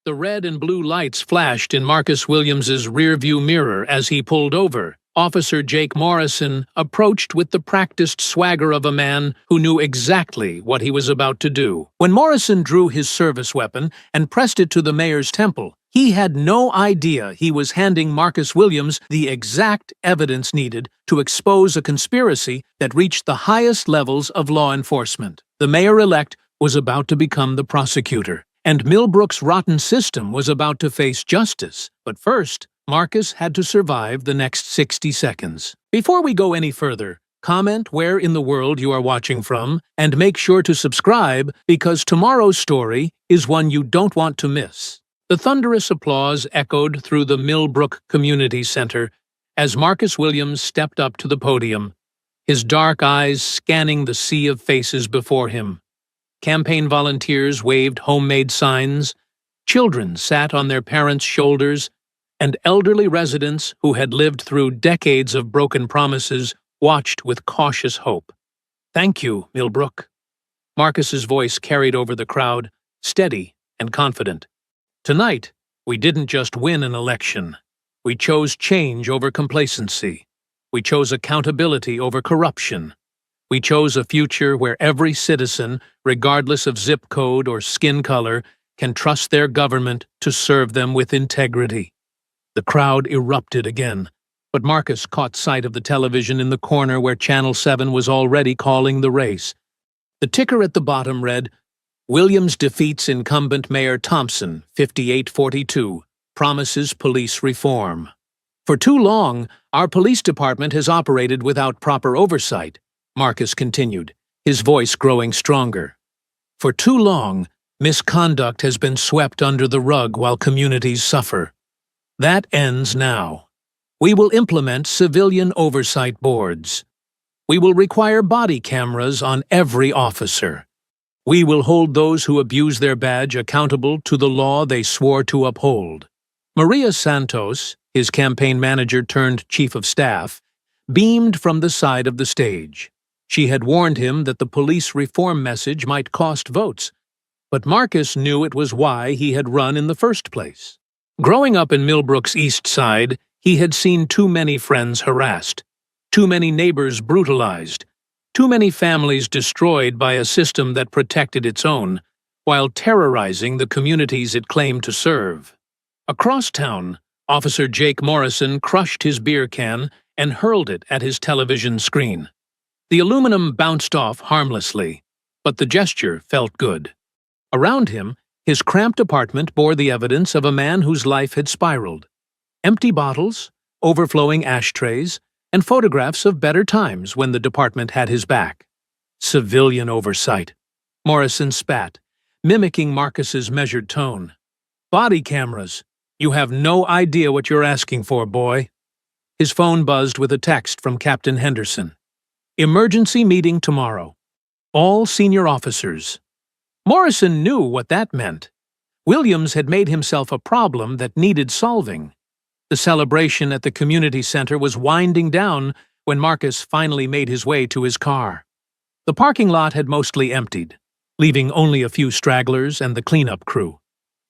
The red and blue lights flashed in Marcus Williams's rearview mirror as he pulled over. Officer Jake Morrison approached with the practiced swagger of a man who knew exactly what he was about to do. When Morrison drew his service weapon and pressed it to the mayor's temple, he had no idea he was handing Marcus Williams the exact evidence needed to expose a conspiracy that reached the highest levels of law enforcement. The mayor-elect was about to become the prosecutor, and Millbrook's rotten system was about to face justice. But first, Marcus had to survive the next 60 seconds. Before we go any further, comment where in the world you are watching from, and make sure to subscribe because tomorrow's story is one you don't want to miss. The thunderous applause echoed through the Millbrook Community Center as Marcus Williams stepped up to the podium, his dark eyes scanning the sea of faces before him. Campaign volunteers waved homemade signs, children sat on their parents' shoulders, and elderly residents who had lived through decades of broken promises watched with cautious hope. "Thank you, Millbrook." Marcus's voice carried over the crowd, steady and confident. "Tonight, we didn't just win an election. We chose change over complacency. We chose accountability over corruption. We chose a future where every citizen, regardless of zip code or skin color, can trust their government to serve them with integrity." The crowd erupted again, but Marcus caught sight of the television in the corner where Channel 7 was already calling the race. The ticker at the bottom read, "Williams defeats incumbent Mayor Thompson, 58-42, promises police reform." "For too long, our police department has operated without proper oversight," Marcus continued, his voice growing stronger. "For too long, misconduct has been swept under the rug while communities suffer. That ends now. We will implement civilian oversight boards. We will require body cameras on every officer. We will hold those who abuse their badge accountable to the law they swore to uphold." Maria Santos, his campaign manager turned chief of staff, beamed from the side of the stage. She had warned him that the police reform message might cost votes, but Marcus knew it was why he had run in the first place. Growing up in Millbrook's East Side, he had seen too many friends harassed, too many neighbors brutalized, too many families destroyed by a system that protected its own, while terrorizing the communities it claimed to serve. Across town, Officer Jake Morrison crushed his beer can and hurled it at his television screen. The aluminum bounced off harmlessly, but the gesture felt good. Around him, his cramped apartment bore the evidence of a man whose life had spiraled. Empty bottles, overflowing ashtrays, and photographs of better times when the department had his back. "Civilian oversight," Morrison spat, mimicking Marcus's measured tone. "Body cameras. You have no idea what you're asking for, boy." His phone buzzed with a text from Captain Henderson. "Emergency meeting tomorrow. All senior officers." Morrison knew what that meant. Williams had made himself a problem that needed solving. The celebration at the community center was winding down when Marcus finally made his way to his car. The parking lot had mostly emptied, leaving only a few stragglers and the cleanup crew.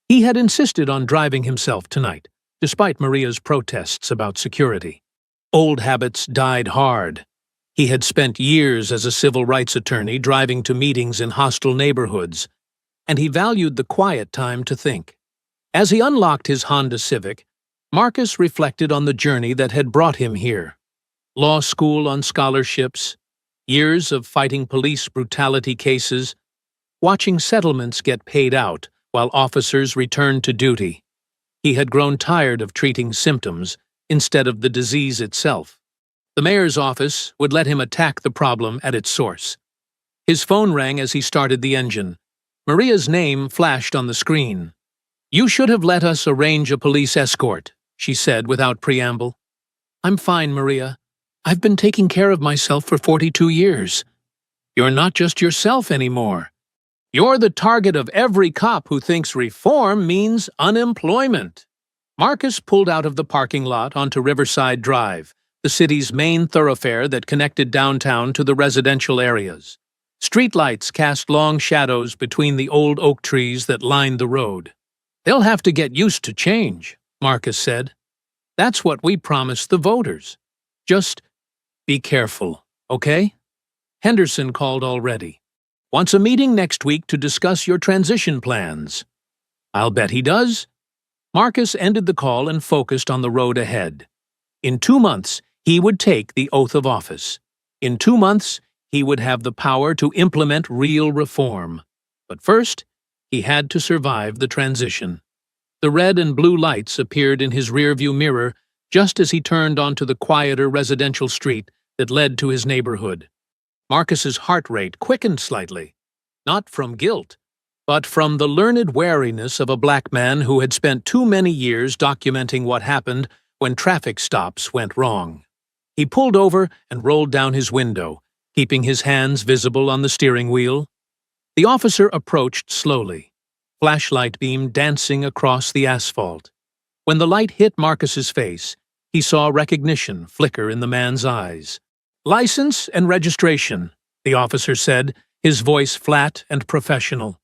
He had insisted on driving himself tonight, despite Maria's protests about security. Old habits died hard. He had spent years as a civil rights attorney driving to meetings in hostile neighborhoods, and he valued the quiet time to think. As he unlocked his Honda Civic, Marcus reflected on the journey that had brought him here. Law school on scholarships, years of fighting police brutality cases, watching settlements get paid out while officers returned to duty. He had grown tired of treating symptoms instead of the disease itself. The mayor's office would let him attack the problem at its source. His phone rang as he started the engine. Maria's name flashed on the screen. "You should have let us arrange a police escort," she said without preamble. "I'm fine, Maria. I've been taking care of myself for 42 years. You're not just yourself anymore. You're the target of every cop who thinks reform means unemployment." Marcus pulled out of the parking lot onto Riverside Drive, the city's main thoroughfare that connected downtown to the residential areas. Streetlights cast long shadows between the old oak trees that lined the road. They'll have to get used to change, Marcus said. That's what we promised the voters. Just be careful, okay? Henderson called already. Wants a meeting next week to discuss your transition plans. I'll bet he does. Marcus ended the call and focused on the road ahead. In 2 months, he would take the oath of office. In 2 months, he would have the power to implement real reform. But first, he had to survive the transition. The red and blue lights appeared in his rearview mirror just as he turned onto the quieter residential street that led to his neighborhood. Marcus's heart rate quickened slightly, not from guilt, but from the learned wariness of a black man who had spent too many years documenting what happened when traffic stops went wrong. He pulled over and rolled down his window, keeping his hands visible on the steering wheel. The officer approached slowly, flashlight beam dancing across the asphalt. When the light hit Marcus's face, he saw recognition flicker in the man's eyes. "License and registration," the officer said, his voice flat and professional.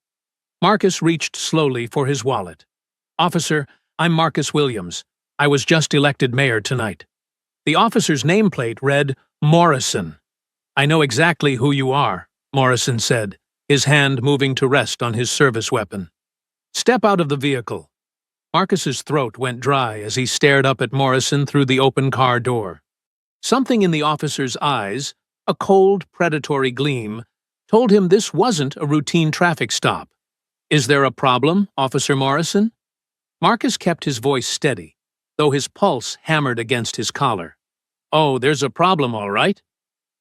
Marcus reached slowly for his wallet. "Officer, I'm Marcus Williams. I was just elected mayor tonight." The officer's nameplate read, "Morrison." "I know exactly who you are," Morrison said, his hand moving to rest on his service weapon. "Step out of the vehicle." Marcus's throat went dry as he stared up at Morrison through the open car door. Something in the officer's eyes, a cold, predatory gleam, told him this wasn't a routine traffic stop. "Is there a problem, Officer Morrison?" Marcus kept his voice steady, though his pulse hammered against his collar. "Oh, there's a problem, all right."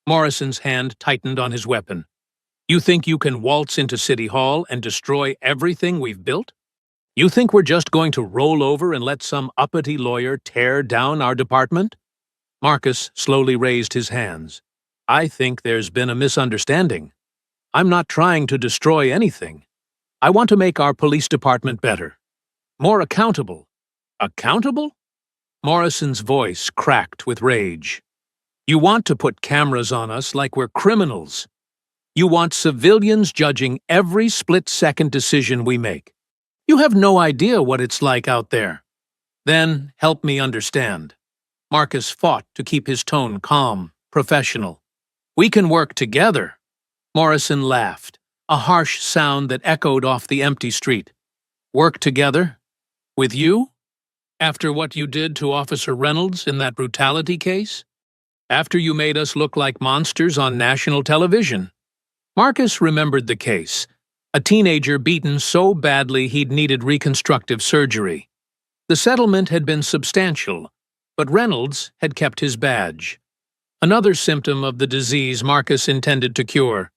Morrison's hand tightened on his weapon. "You think you can waltz into City Hall and destroy everything we've built? You think we're just going to roll over and let some uppity lawyer tear down our department?" Marcus slowly raised his hands. "I think there's been a misunderstanding. I'm not trying to destroy anything. I want to make our police department better. More accountable." "Accountable?" Morrison's voice cracked with rage. "You want to put cameras on us like we're criminals. You want civilians judging every split-second decision we make. You have no idea what it's like out there." "Then help me understand." Marcus fought to keep his tone calm, professional. "We can work together." Morrison laughed, a harsh sound that echoed off the empty street. "Work together? With you? After what you did to Officer Reynolds in that brutality case? After you made us look like monsters on national television?" Marcus remembered the case. A teenager beaten so badly he'd needed reconstructive surgery. The settlement had been substantial, but Reynolds had kept his badge. Another symptom of the disease Marcus intended to cure.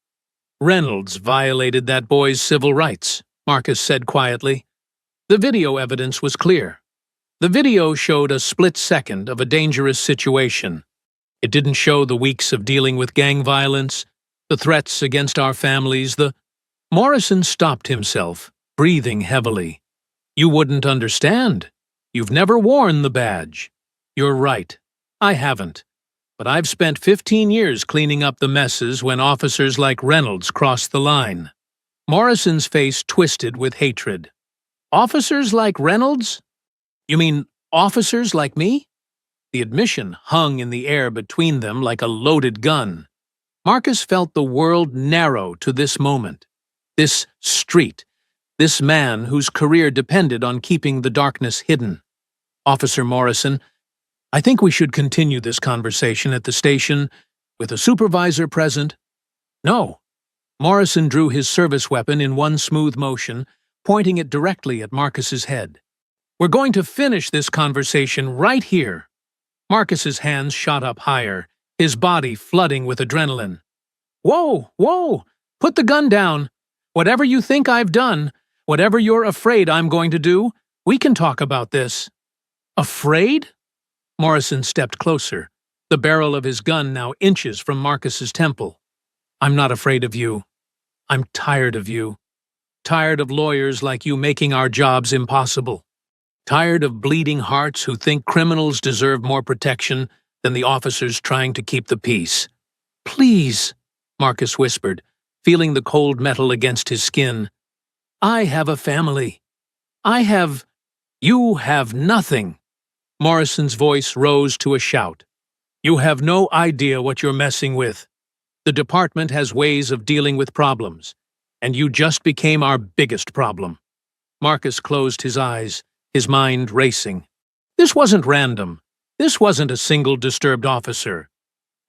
"Reynolds violated that boy's civil rights," Marcus said quietly. The video evidence was clear. The video showed a split second of a dangerous situation. It didn't show the weeks of dealing with gang violence, the threats against our families, Morrison stopped himself, breathing heavily. "You wouldn't understand. You've never worn the badge." "You're right. I haven't. But I've spent 15 years cleaning up the messes when officers like Reynolds crossed the line." Morrison's face twisted with hatred. "Officers like Reynolds? You mean officers like me?" The admission hung in the air between them like a loaded gun. Marcus felt the world narrow to this moment. This street, this man whose career depended on keeping the darkness hidden. "Officer Morrison, I think we should continue this conversation at the station, with a supervisor present." "No." Morrison drew his service weapon in one smooth motion, pointing it directly at Marcus's head. "We're going to finish this conversation right here." Marcus's hands shot up higher, his body flooding with adrenaline. "Whoa, whoa! Put the gun down! Whatever you think I've done, whatever you're afraid I'm going to do, we can talk about this." "Afraid?" Morrison stepped closer, the barrel of his gun now inches from Marcus's temple. "I'm not afraid of you. I'm tired of you. Tired of lawyers like you making our jobs impossible. Tired of bleeding hearts who think criminals deserve more protection than the officers trying to keep the peace." "Please," Marcus whispered, feeling the cold metal against his skin. "I have a family. You have nothing." Morrison's voice rose to a shout. "You have no idea what you're messing with. The department has ways of dealing with problems, and you just became our biggest problem." Marcus closed his eyes, his mind racing. This wasn't random. This wasn't a single disturbed officer.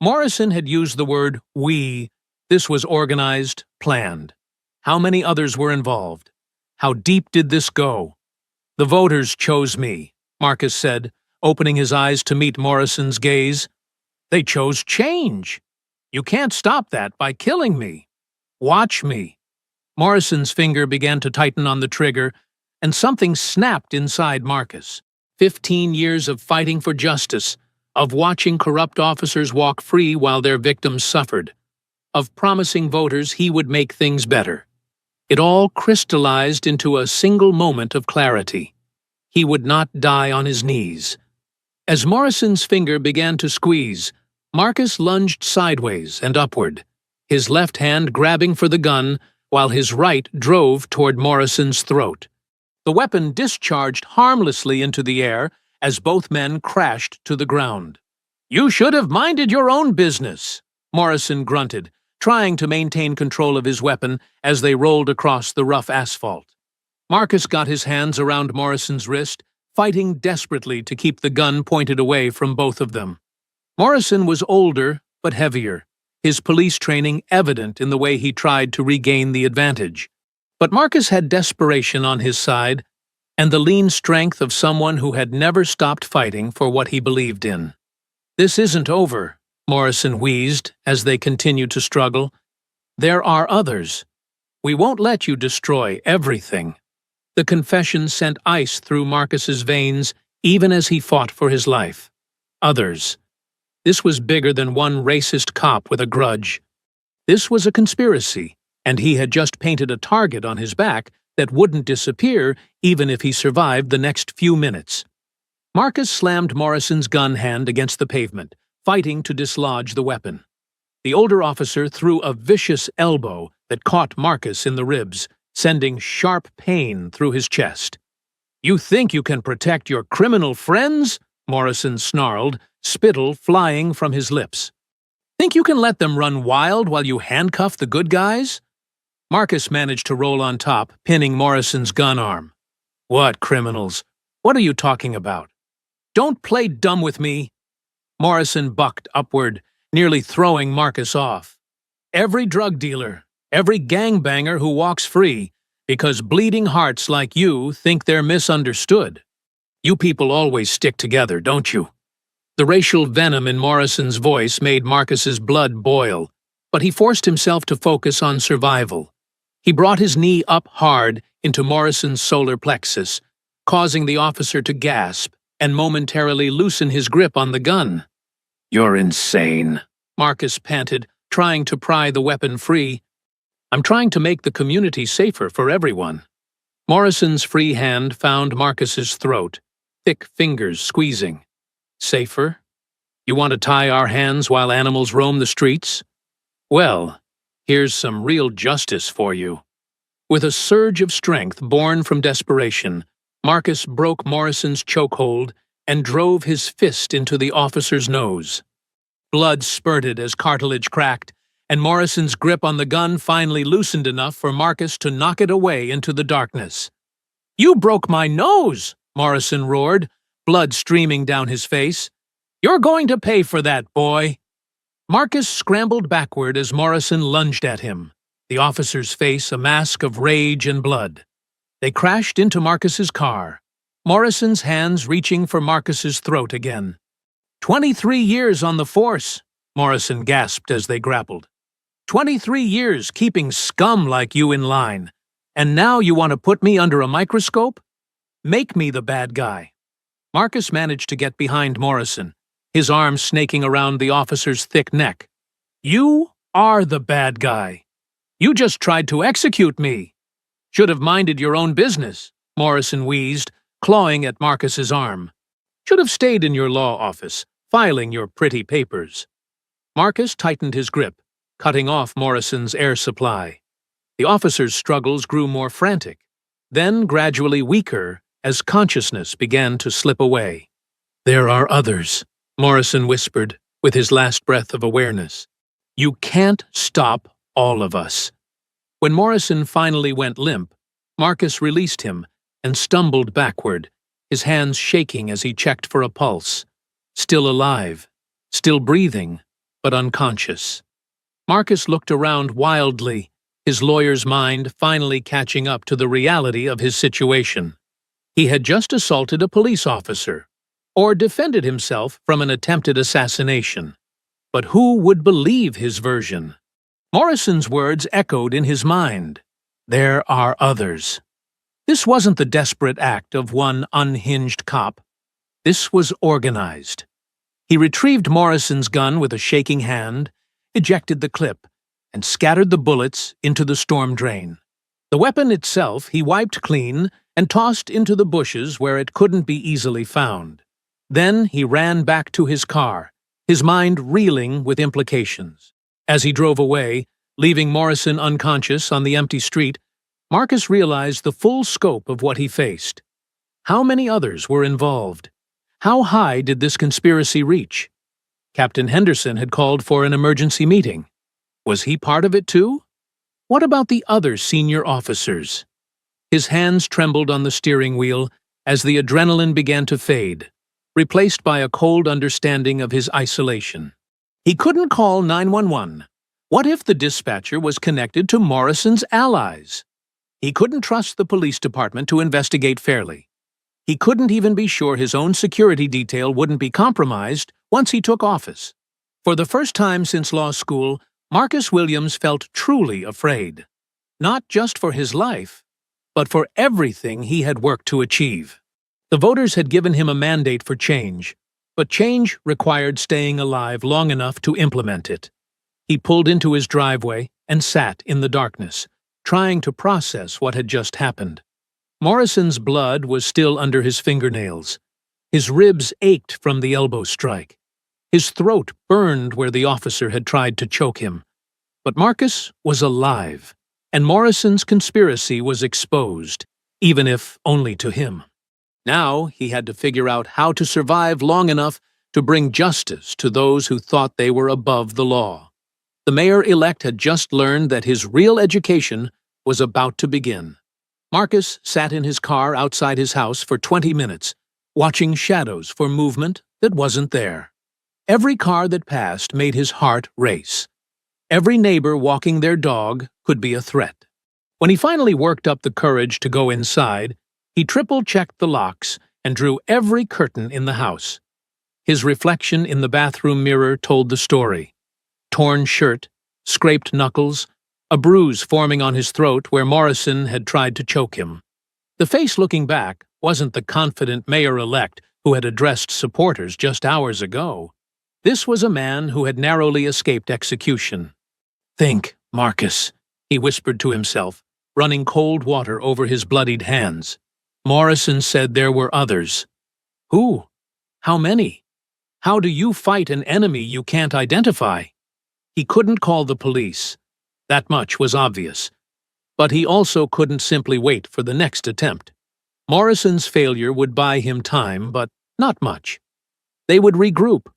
Morrison had used the word "we." This was organized, planned. How many others were involved? How deep did this go? "The voters chose me," Marcus said, opening his eyes to meet Morrison's gaze. "They chose change. You can't stop that by killing me. Watch me." Morrison's finger began to tighten on the trigger, and something snapped inside Marcus. 15 years of fighting for justice, of watching corrupt officers walk free while their victims suffered, of promising voters he would make things better. It all crystallized into a single moment of clarity. He would not die on his knees. As Morrison's finger began to squeeze, Marcus lunged sideways and upward, his left hand grabbing for the gun while his right drove toward Morrison's throat. The weapon discharged harmlessly into the air as both men crashed to the ground. "You should have minded your own business," Morrison grunted, trying to maintain control of his weapon as they rolled across the rough asphalt. Marcus got his hands around Morrison's wrist, fighting desperately to keep the gun pointed away from both of them. Morrison was older but heavier, his police training evident in the way he tried to regain the advantage. But Marcus had desperation on his side, and the lean strength of someone who had never stopped fighting for what he believed in. "This isn't over," Morrison wheezed as they continued to struggle. "There are others. We won't let you destroy everything." The confession sent ice through Marcus's veins even as he fought for his life. Others. This was bigger than one racist cop with a grudge. This was a conspiracy, and he had just painted a target on his back that wouldn't disappear even if he survived the next few minutes. Marcus slammed Morrison's gun hand against the pavement, fighting to dislodge the weapon. The older officer threw a vicious elbow that caught Marcus in the ribs, sending sharp pain through his chest. "You think you can protect your criminal friends?" Morrison snarled, spittle flying from his lips. "Think you can let them run wild while you handcuff the good guys?" Marcus managed to roll on top, pinning Morrison's gun arm. "What criminals? What are you talking about? Don't play dumb with me." Morrison bucked upward, nearly throwing Marcus off. "Every drug dealer, every gangbanger who walks free, because bleeding hearts like you think they're misunderstood. You people always stick together, don't you?" The racial venom in Morrison's voice made Marcus's blood boil, but he forced himself to focus on survival. He brought his knee up hard into Morrison's solar plexus, causing the officer to gasp and momentarily loosen his grip on the gun. "You're insane," Marcus panted, trying to pry the weapon free. "I'm trying to make the community safer for everyone." Morrison's free hand found Marcus's throat, thick fingers squeezing. "Safer? You want to tie our hands while animals roam the streets? Well, here's some real justice for you." With a surge of strength born from desperation, Marcus broke Morrison's chokehold and drove his fist into the officer's nose. Blood spurted as cartilage cracked, and Morrison's grip on the gun finally loosened enough for Marcus to knock it away into the darkness. "You broke my nose!" Morrison roared, blood streaming down his face. "You're going to pay for that, boy!" Marcus scrambled backward as Morrison lunged at him, the officer's face a mask of rage and blood. They crashed into Marcus's car, Morrison's hands reaching for Marcus's throat again. 23 years on the force," Morrison gasped as they grappled. 23 years keeping scum like you in line, and now you want to put me under a microscope? Make me the bad guy." Marcus managed to get behind Morrison, his arms snaking around the officer's thick neck. "You are the bad guy. You just tried to execute me. Should have minded your own business," Morrison wheezed, clawing at Marcus's arm. "Should have stayed in your law office, filing your pretty papers." Marcus tightened his grip, cutting off Morrison's air supply. The officer's struggles grew more frantic. then gradually weaker as consciousness began to slip away. "There are others," Morrison whispered, with his last breath of awareness. "You can't stop all of us." When Morrison finally went limp, Marcus released him and stumbled backward, his hands shaking as he checked for a pulse. Still alive, still breathing, but unconscious. Marcus looked around wildly, his lawyer's mind finally catching up to the reality of his situation. He had just assaulted a police officer, or defended himself from an attempted assassination. But who would believe his version? Morrison's words echoed in his mind. There are others. This wasn't the desperate act of one unhinged cop. This was organized. He retrieved Morrison's gun with a shaking hand, ejected the clip, and scattered the bullets into the storm drain. The weapon itself he wiped clean and tossed into the bushes where it couldn't be easily found. Then he ran back to his car, his mind reeling with implications. As he drove away, leaving Morrison unconscious on the empty street, Marcus realized the full scope of what he faced. How many others were involved? How high did this conspiracy reach? Captain Henderson had called for an emergency meeting. Was he part of it too? What about the other senior officers? His hands trembled on the steering wheel as the adrenaline began to fade, replaced by a cold understanding of his isolation. He couldn't call 911. What if the dispatcher was connected to Morrison's allies? He couldn't trust the police department to investigate fairly. He couldn't even be sure his own security detail wouldn't be compromised once he took office. For the first time since law school, Marcus Williams felt truly afraid. Not just for his life, but for everything he had worked to achieve. The voters had given him a mandate for change, but change required staying alive long enough to implement it. He pulled into his driveway and sat in the darkness, trying to process what had just happened. Morrison's blood was still under his fingernails. His ribs ached from the elbow strike. His throat burned where the officer had tried to choke him. But Marcus was alive, and Morrison's conspiracy was exposed, even if only to him. Now he had to figure out how to survive long enough to bring justice to those who thought they were above the law. The mayor-elect had just learned that his real education was about to begin. Marcus sat in his car outside his house for 20 minutes, watching shadows for movement that wasn't there. Every car that passed made his heart race. Every neighbor walking their dog could be a threat. When he finally worked up the courage to go inside, he triple-checked the locks and drew every curtain in the house. His reflection in the bathroom mirror told the story. Torn shirt, scraped knuckles, a bruise forming on his throat where Morrison had tried to choke him. The face looking back wasn't the confident mayor-elect who had addressed supporters just hours ago. This was a man who had narrowly escaped execution. "Think, Marcus," he whispered to himself, running cold water over his bloodied hands. Morrison said there were others. Who? How many? How do you fight an enemy you can't identify? He couldn't call the police. That much was obvious. But he also couldn't simply wait for the next attempt. Morrison's failure would buy him time, but not much. They would regroup,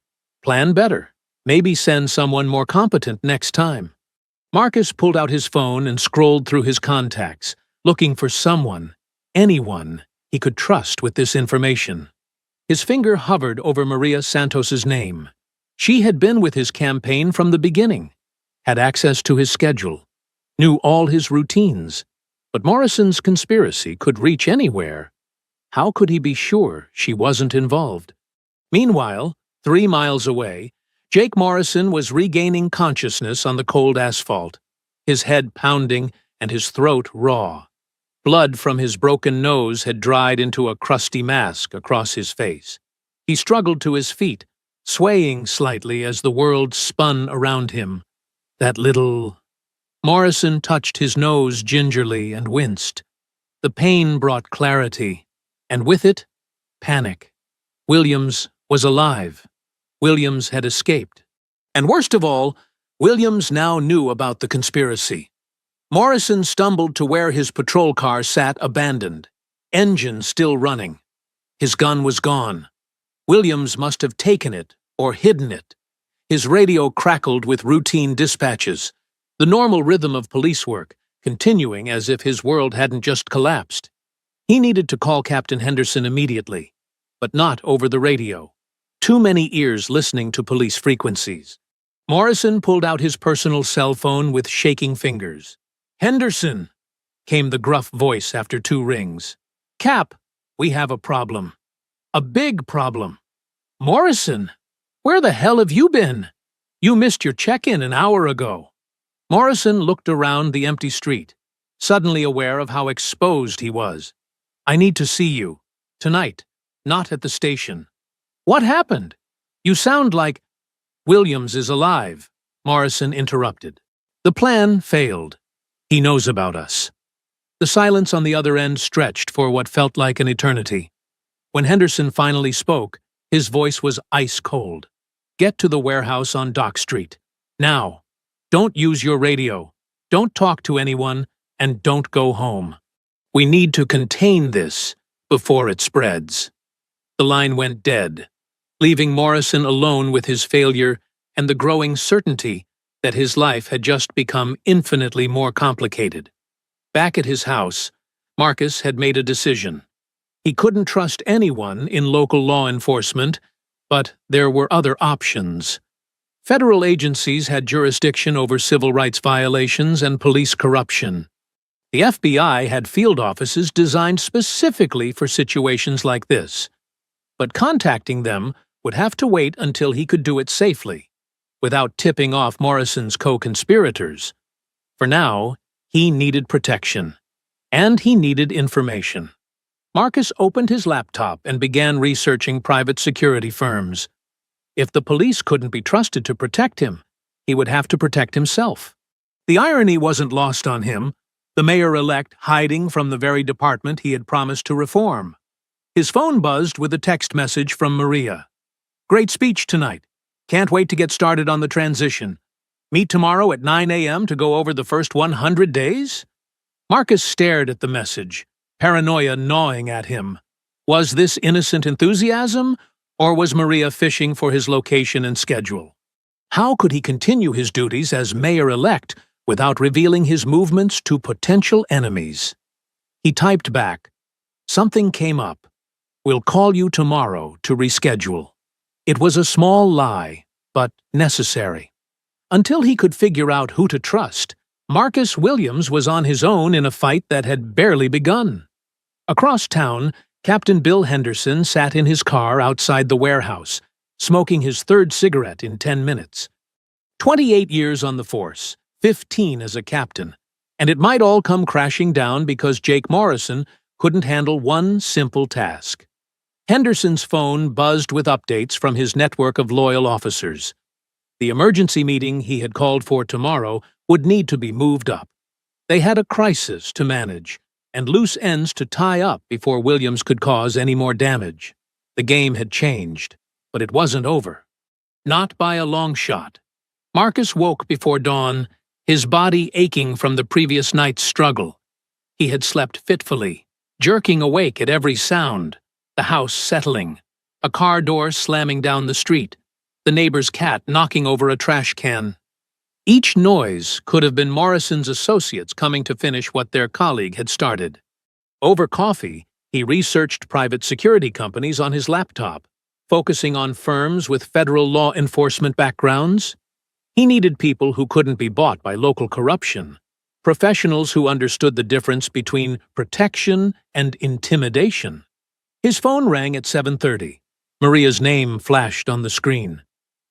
plan better, maybe send someone more competent next time. Marcus pulled out his phone and scrolled through his contacts, looking for someone, anyone, he could trust with this information. His finger hovered over Maria Santos's name. She had been with his campaign from the beginning, had access to his schedule, knew all his routines. But Morrison's conspiracy could reach anywhere. How could he be sure she wasn't involved? Meanwhile, 3 miles away, Jake Morrison was regaining consciousness on the cold asphalt, his head pounding and his throat raw. Blood from his broken nose had dried into a crusty mask across his face. He struggled to his feet, swaying slightly as the world spun around him. That little... Morrison touched his nose gingerly and winced. The pain brought clarity, and with it, panic. Williams was alive. Williams had escaped. And worst of all, Williams now knew about the conspiracy. Morrison stumbled to where his patrol car sat abandoned, engine still running. His gun was gone. Williams must have taken it or hidden it. His radio crackled with routine dispatches, the normal rhythm of police work, continuing as if his world hadn't just collapsed. He needed to call Captain Henderson immediately, but not over the radio. Too many ears listening to police frequencies. Morrison pulled out his personal cell phone with shaking fingers. "Henderson," came the gruff voice after 2 rings. "Cap, we have a problem. A big problem." "Morrison, where the hell have you been? You missed your check-in an hour ago." Morrison looked around the empty street, suddenly aware of how exposed he was. "I need to see you. Tonight, not at the station." "What happened? You sound like—" "Williams is alive," Morrison interrupted. "The plan failed. He knows about us." The silence on the other end stretched for what felt like an eternity. When Henderson finally spoke, his voice was ice cold. "Get to the warehouse on Dock Street. Now. Don't use your radio. Don't talk to anyone, and don't go home. We need to contain this before it spreads." The line went dead, leaving Morrison alone with his failure and the growing certainty that his life had just become infinitely more complicated. Back at his house, Marcus had made a decision. He couldn't trust anyone in local law enforcement, but there were other options. Federal agencies had jurisdiction over civil rights violations and police corruption. The FBI had field offices designed specifically for situations like this. But contacting them would have to wait until he could do it safely, without tipping off Morrison's co-conspirators. For now, he needed protection, and he needed information. Marcus opened his laptop and began researching private security firms. If the police couldn't be trusted to protect him, he would have to protect himself. The irony wasn't lost on him, the mayor-elect hiding from the very department he had promised to reform. His phone buzzed with a text message from Maria. "Great speech tonight. Can't wait to get started on the transition. Meet tomorrow at 9 a.m. to go over the first 100 days?" Marcus stared at the message, paranoia gnawing at him. Was this innocent enthusiasm, or was Maria fishing for his location and schedule? How could he continue his duties as mayor-elect without revealing his movements to potential enemies? He typed back, "Something came up. We'll call you tomorrow to reschedule." It was a small lie, but necessary. Until he could figure out who to trust, Marcus Williams was on his own in a fight that had barely begun. Across town, Captain Bill Henderson sat in his car outside the warehouse, smoking his 3rd cigarette in 10 minutes. 28 years on the force, 15 as a captain, and it might all come crashing down because Jake Morrison couldn't handle one simple task. Henderson's phone buzzed with updates from his network of loyal officers. The emergency meeting he had called for tomorrow would need to be moved up. They had a crisis to manage, and loose ends to tie up before Williams could cause any more damage. The game had changed, but it wasn't over. Not by a long shot. Marcus woke before dawn, his body aching from the previous night's struggle. He had slept fitfully, jerking awake at every sound. The house settling, a car door slamming down the street, the neighbor's cat knocking over a trash can. Each noise could have been Morrison's associates coming to finish what their colleague had started. Over coffee, he researched private security companies on his laptop, focusing on firms with federal law enforcement backgrounds. He needed people who couldn't be bought by local corruption, professionals who understood the difference between protection and intimidation. His phone rang at 7:30. Maria's name flashed on the screen.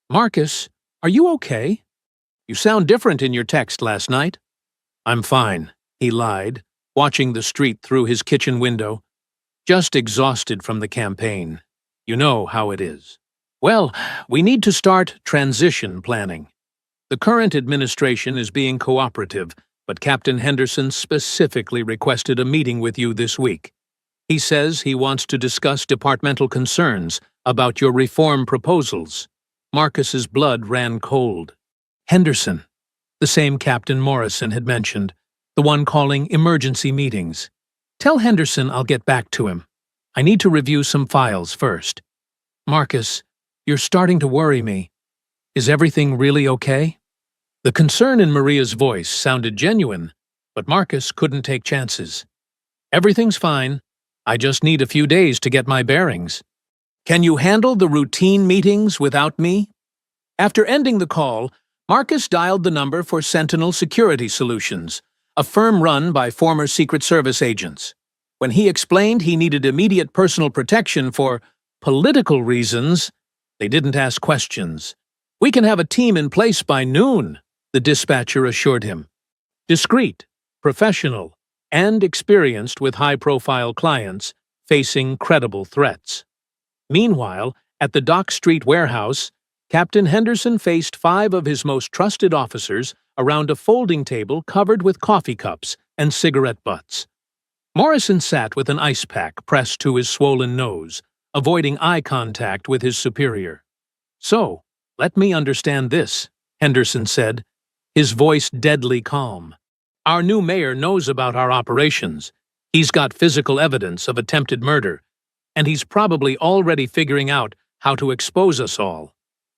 "Marcus, are you okay? You sound different in your text last night." "I'm fine," he lied, watching the street through his kitchen window. "Just exhausted from the campaign. You know how it is." "Well, we need to start transition planning. The current administration is being cooperative, but Captain Henderson specifically requested a meeting with you this week. He says he wants to discuss departmental concerns about your reform proposals." Marcus's blood ran cold. Henderson, the same Captain Morrison had mentioned, the one calling emergency meetings. Tell Henderson I'll get back to him. I need to review some files first. Marcus, you're starting to worry me. Is everything really okay? The concern in Maria's voice sounded genuine, but Marcus couldn't take chances. Everything's fine. I just need a few days to get my bearings. Can you handle the routine meetings without me? After ending the call, Marcus dialed the number for Sentinel Security Solutions, a firm run by former Secret Service agents. When he explained he needed immediate personal protection for political reasons, they didn't ask questions. We can have a team in place by noon, the dispatcher assured him. Discreet, professional, and experienced with high-profile clients facing credible threats. Meanwhile, at the Dock Street warehouse, Captain Henderson faced 5 of his most trusted officers around a folding table covered with coffee cups and cigarette butts. Morrison sat with an ice pack pressed to his swollen nose, avoiding eye contact with his superior. "So, let me understand this," Henderson said, his voice deadly calm. "Our new mayor knows about our operations. He's got physical evidence of attempted murder, and he's probably already figuring out how to expose us all.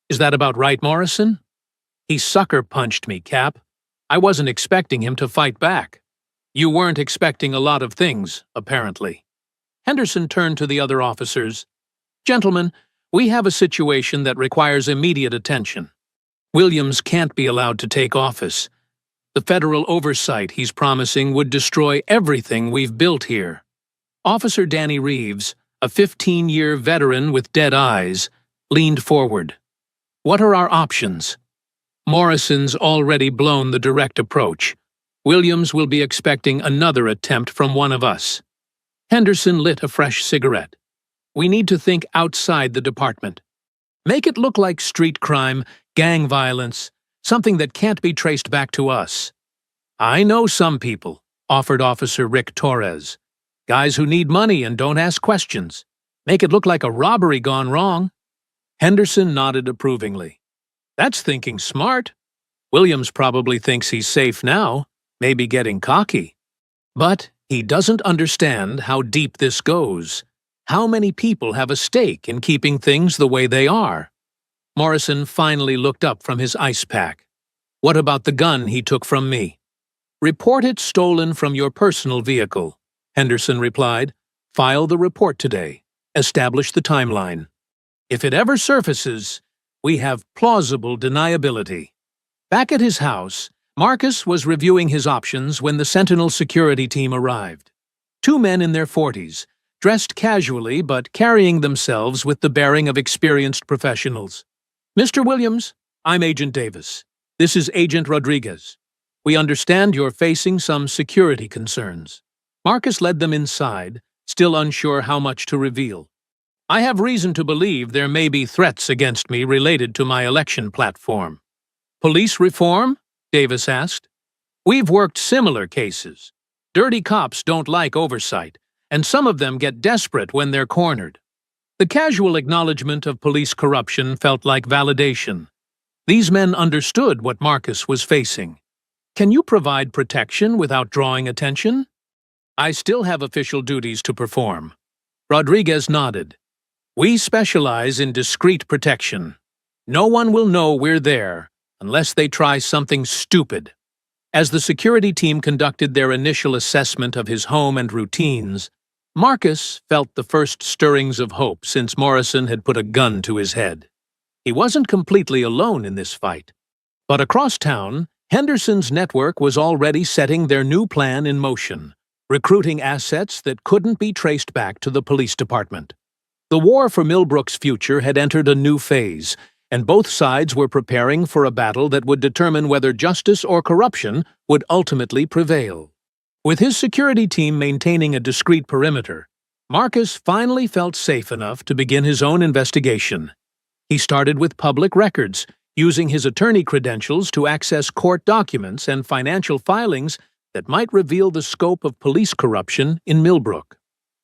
Is that about right, Morrison?" "He sucker-punched me, Cap. I wasn't expecting him to fight back." "You weren't expecting a lot of things, apparently." Henderson turned to the other officers. "Gentlemen, we have a situation that requires immediate attention. Williams can't be allowed to take office. The federal oversight he's promising would destroy everything we've built here." Officer Danny Reeves, a 15-year veteran with dead eyes, leaned forward. "What are our options?" "Morrison's already blown the direct approach. Williams will be expecting another attempt from one of us." Henderson lit a fresh cigarette. "We need to think outside the department. Make it look like street crime, gang violence, something that can't be traced back to us." "I know some people," offered Officer Rick Torres. "Guys who need money and don't ask questions. Make it look like a robbery gone wrong." Henderson nodded approvingly. "That's thinking smart. Williams probably thinks he's safe now, maybe getting cocky. But he doesn't understand how deep this goes. How many people have a stake in keeping things the way they are?" Morrison finally looked up from his ice pack. "What about the gun he took from me?" "Report it stolen from your personal vehicle," Henderson replied. "File the report today. Establish the timeline. If it ever surfaces, we have plausible deniability." Back at his house, Marcus was reviewing his options when the Sentinel security team arrived. 2 men in their 40s, dressed casually but carrying themselves with the bearing of experienced professionals. "Mr. Williams, I'm Agent Davis. This is Agent Rodriguez. We understand you're facing some security concerns." Marcus led them inside, still unsure how much to reveal. "I have reason to believe there may be threats against me related to my election platform." "Police reform?" Davis asked. "We've worked similar cases. Dirty cops don't like oversight, and some of them get desperate when they're cornered." The casual acknowledgement of police corruption felt like validation. These men understood what Marcus was facing. "Can you provide protection without drawing attention?" "I still have official duties to perform." Rodriguez nodded. "We specialize in discreet protection. No one will know we're there unless they try something stupid." As the security team conducted their initial assessment of his home and routines, Marcus felt the first stirrings of hope since Morrison had put a gun to his head. He wasn't completely alone in this fight. But across town, Henderson's network was already setting their new plan in motion, recruiting assets that couldn't be traced back to the police department. The war for Millbrook's future had entered a new phase, and both sides were preparing for a battle that would determine whether justice or corruption would ultimately prevail. With his security team maintaining a discreet perimeter, Marcus finally felt safe enough to begin his own investigation. He started with public records, using his attorney credentials to access court documents and financial filings that might reveal the scope of police corruption in Millbrook.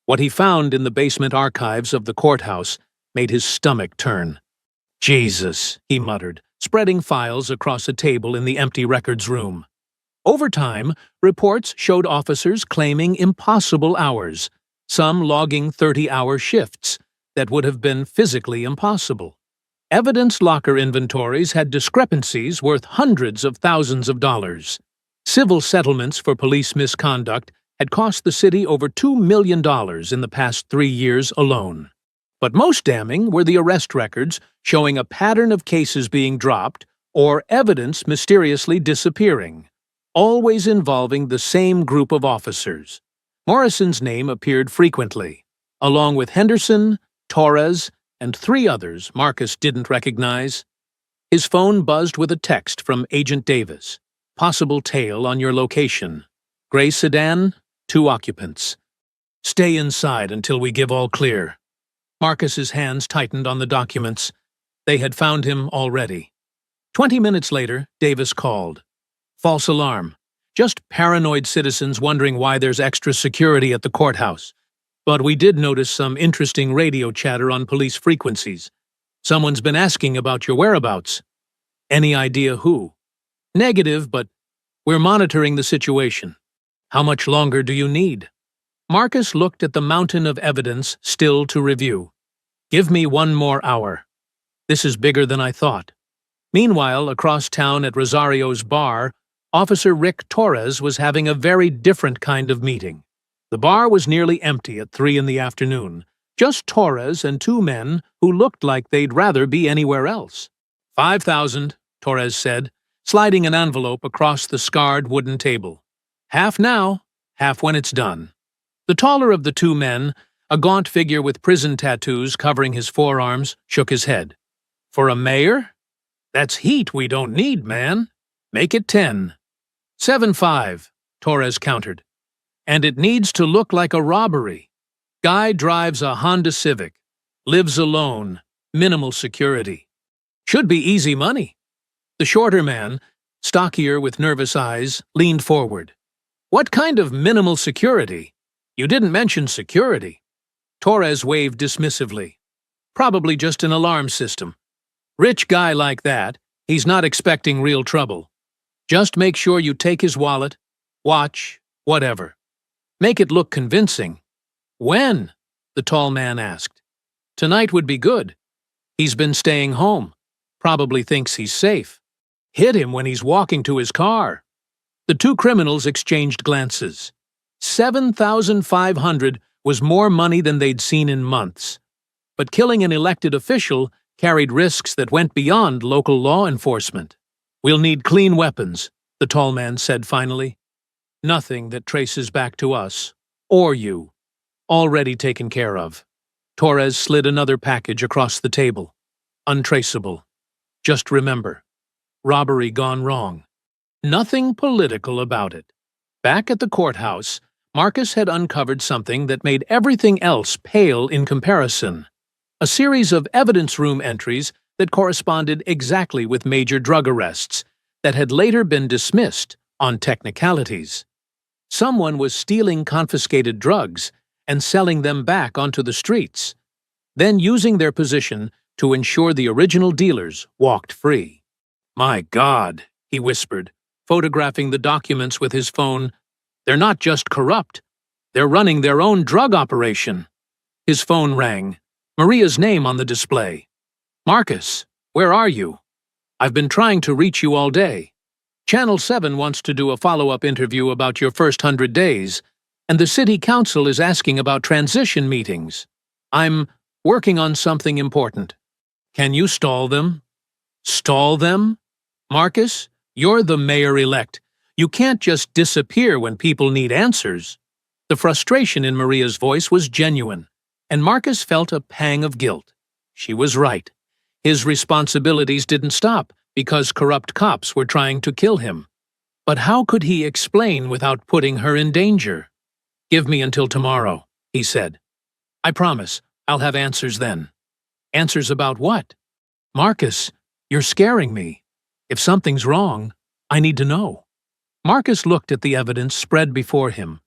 What he found in the basement archives of the courthouse made his stomach turn. "Jesus," he muttered, spreading files across a table in the empty records room. Over time, reports showed officers claiming impossible hours, some logging 30-hour shifts that would have been physically impossible. Evidence locker inventories had discrepancies worth hundreds of thousands of dollars. Civil settlements for police misconduct had cost the city over $2 million in the past 3 years alone. But most damning were the arrest records showing a pattern of cases being dropped or evidence mysteriously disappearing, always involving the same group of officers. Morrison's name appeared frequently, along with Henderson, Torres, and 3 others Marcus didn't recognize. His phone buzzed with a text from Agent Davis. Possible tail on your location. Gray sedan, 2 occupants. Stay inside until we give all clear. Marcus's hands tightened on the documents. They had found him already. 20 minutes later, Davis called. False alarm. Just paranoid citizens wondering why there's extra security at the courthouse. But we did notice some interesting radio chatter on police frequencies. Someone's been asking about your whereabouts. Any idea who? Negative, but we're monitoring the situation. How much longer do you need? Marcus looked at the mountain of evidence still to review. Give me 1 more hour. This is bigger than I thought. Meanwhile, across town at Rosario's bar, Officer Rick Torres was having a very different kind of meeting. The bar was nearly empty at 3 in the afternoon, just Torres and 2 men who looked like they'd rather be anywhere else. 5,000, Torres said, sliding an envelope across the scarred wooden table. Half now, half when it's done. The taller of the 2 men, a gaunt figure with prison tattoos covering his forearms, shook his head. For a mayor? That's heat we don't need, man. Make it 10. 7-5, Torres countered. And it needs to look like a robbery. Guy drives a Honda Civic, lives alone, minimal security. Should be easy money. The shorter man, stockier with nervous eyes, leaned forward. What kind of minimal security? You didn't mention security. Torres waved dismissively. Probably just an alarm system. Rich guy like that, he's not expecting real trouble. Just make sure you take his wallet, watch, whatever. Make it look convincing. When? The tall man asked. Tonight would be good. He's been staying home. Probably thinks he's safe. Hit him when he's walking to his car. The 2 criminals exchanged glances. 7,500 was more money than they'd seen in months. But killing an elected official carried risks that went beyond local law enforcement. We'll need clean weapons, the tall man said finally. Nothing that traces back to us, or you. Already taken care of. Torres slid another package across the table. Untraceable. Just remember, robbery gone wrong. Nothing political about it. Back at the courthouse, Marcus had uncovered something that made everything else pale in comparison. A series of evidence room entries that corresponded exactly with major drug arrests that had later been dismissed on technicalities. Someone was stealing confiscated drugs and selling them back onto the streets, then using their position to ensure the original dealers walked free. My God, he whispered, photographing the documents with his phone. They're not just corrupt. They're running their own drug operation. His phone rang. Maria's name on the display. Marcus, where are you? I've been trying to reach you all day. Channel 7 wants to do a follow-up interview about your first 100 days, and the city council is asking about transition meetings. I'm working on something important. Can you stall them? Stall them? Marcus, you're the mayor-elect. You can't just disappear when people need answers. The frustration in Maria's voice was genuine, and Marcus felt a pang of guilt. She was right. His responsibilities didn't stop because corrupt cops were trying to kill him. But how could he explain without putting her in danger? Give me until tomorrow, he said. I promise, I'll have answers then. Answers about what? Marcus, you're scaring me. If something's wrong, I need to know. Marcus looked at the evidence spread before him.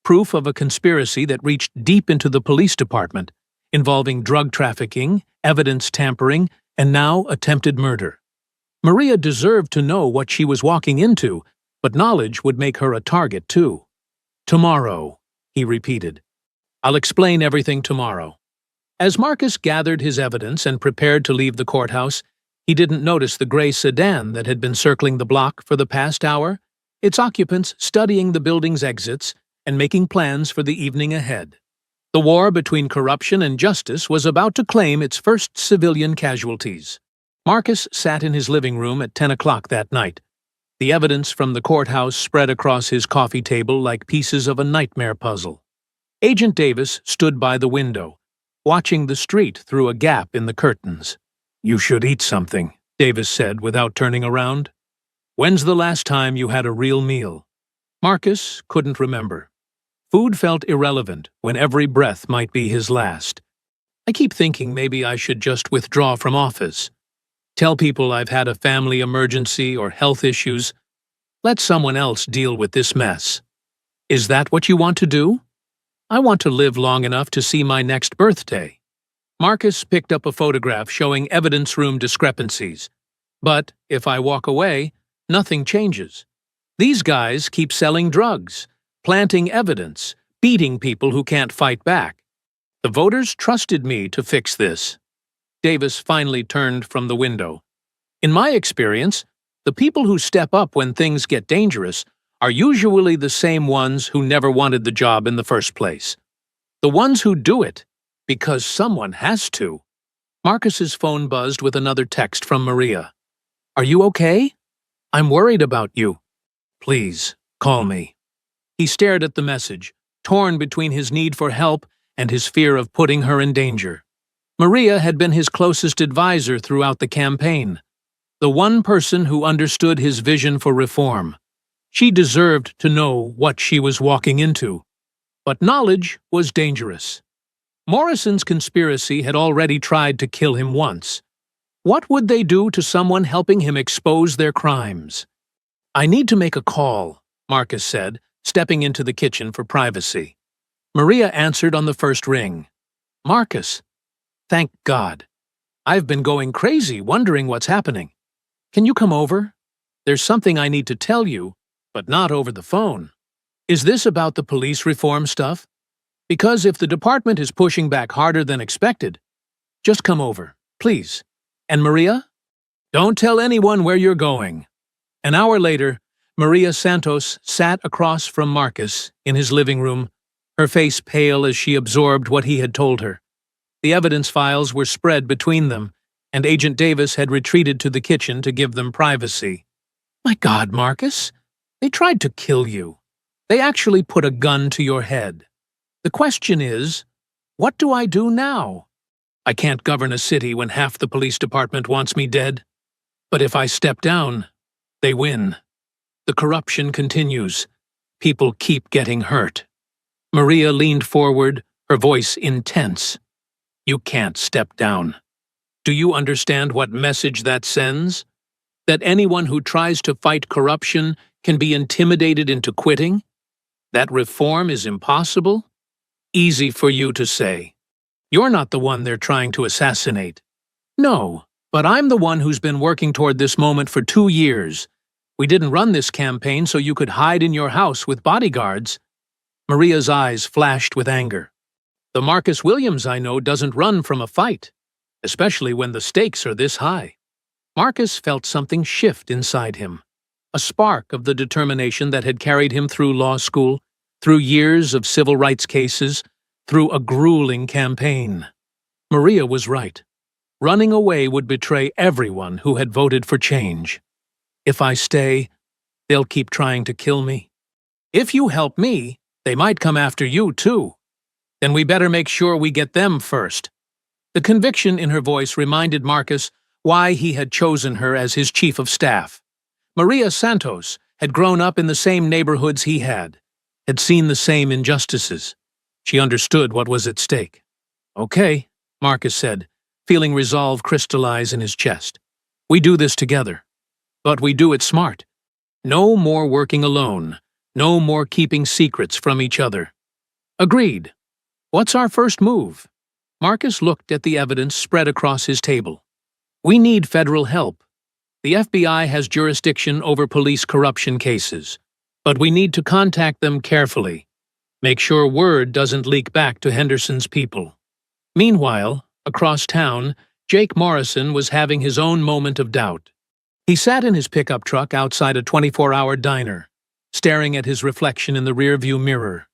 Proof of a conspiracy that reached deep into the police department, involving drug trafficking, evidence tampering, and now attempted murder. Maria deserved to know what she was walking into, But knowledge would make her a target, too. Tomorrow, he repeated. I'll explain everything tomorrow. As Marcus gathered his evidence and prepared to leave the courthouse, he didn't notice the gray sedan that had been circling the block for the past hour, its occupants studying the building's exits and making plans for the evening ahead. The war between corruption and justice was about to claim its first civilian casualties. Marcus sat in his living room at 10 o'clock that night. The evidence from the courthouse spread across his coffee table like pieces of a nightmare puzzle. Agent Davis stood by the window, watching the street through a gap in the curtains. You should eat something, Davis said without turning around. When's the last time you had a real meal? Marcus couldn't remember. Food felt irrelevant when every breath might be his last. I keep thinking maybe I should just withdraw from office. Tell people I've had a family emergency or health issues. Let someone else deal with this mess. Is that what you want to do? I want to live long enough to see my next birthday. Marcus picked up a photograph showing evidence room discrepancies. But if I walk away, nothing changes. These guys keep selling drugs, planting evidence, beating people who can't fight back. The voters trusted me to fix this. Davis finally turned from the window. In my experience, the people who step up when things get dangerous are usually the same ones who never wanted the job in the first place. The ones who do it because someone has to. Marcus's phone buzzed with another text from Maria. Are you okay? I'm worried about you. Please, call me. He stared at the message, torn between his need for help and his fear of putting her in danger. Maria had been his closest advisor throughout the campaign, the one person who understood his vision for reform. She deserved to know what she was walking into. But knowledge was dangerous. Morrison's conspiracy had already tried to kill him once. What would they do to someone helping him expose their crimes? I need to make a call, Marcus said, stepping into the kitchen for privacy. Maria answered on the first ring. Marcus. Thank God. I've been going crazy wondering what's happening. Can you come over? There's something I need to tell you, but not over the phone. Is this about the police reform stuff? Because if the department is pushing back harder than expected, just come over, please. And Maria? Don't tell anyone where you're going. An hour later, Maria Santos sat across from Marcus in his living room, her face pale as she absorbed what he had told her. The evidence files were spread between them, and Agent Davis had retreated to the kitchen to give them privacy. My God, Marcus, they tried to kill you. They actually put a gun to your head. The question is, what do I do now? I can't govern a city when half the police department wants me dead. But if I step down, they win. The corruption continues. People keep getting hurt. Maria leaned forward, her voice intense. You can't step down. Do you understand what message that sends? That anyone who tries to fight corruption can be intimidated into quitting? That reform is impossible? Easy for you to say. You're not the one they're trying to assassinate. No, but I'm the one who's been working toward this moment for 2 years. We didn't run this campaign so you could hide in your house with bodyguards. Maria's eyes flashed with anger. The Marcus Williams I know doesn't run from a fight, especially when the stakes are this high. Marcus felt something shift inside him, a spark of the determination that had carried him through law school, through years of civil rights cases, through a grueling campaign. Maria was right. Running away would betray everyone who had voted for change. If I stay, they'll keep trying to kill me. If you help me, they might come after you too. Then we better make sure we get them first. The conviction in her voice reminded Marcus why he had chosen her as his chief of staff. Maria Santos had grown up in the same neighborhoods he had seen the same injustices. She understood what was at stake. Okay, Marcus said, feeling resolve crystallize in his chest. We do this together. But we do it smart. No more working alone. No more keeping secrets from each other. Agreed. What's our first move? Marcus looked at the evidence spread across his table. We need federal help. The FBI has jurisdiction over police corruption cases, but we need to contact them carefully. Make sure word doesn't leak back to Henderson's people. Meanwhile, across town, Jake Morrison was having his own moment of doubt. He sat in his pickup truck outside a 24-hour diner, staring at his reflection in the rearview mirror.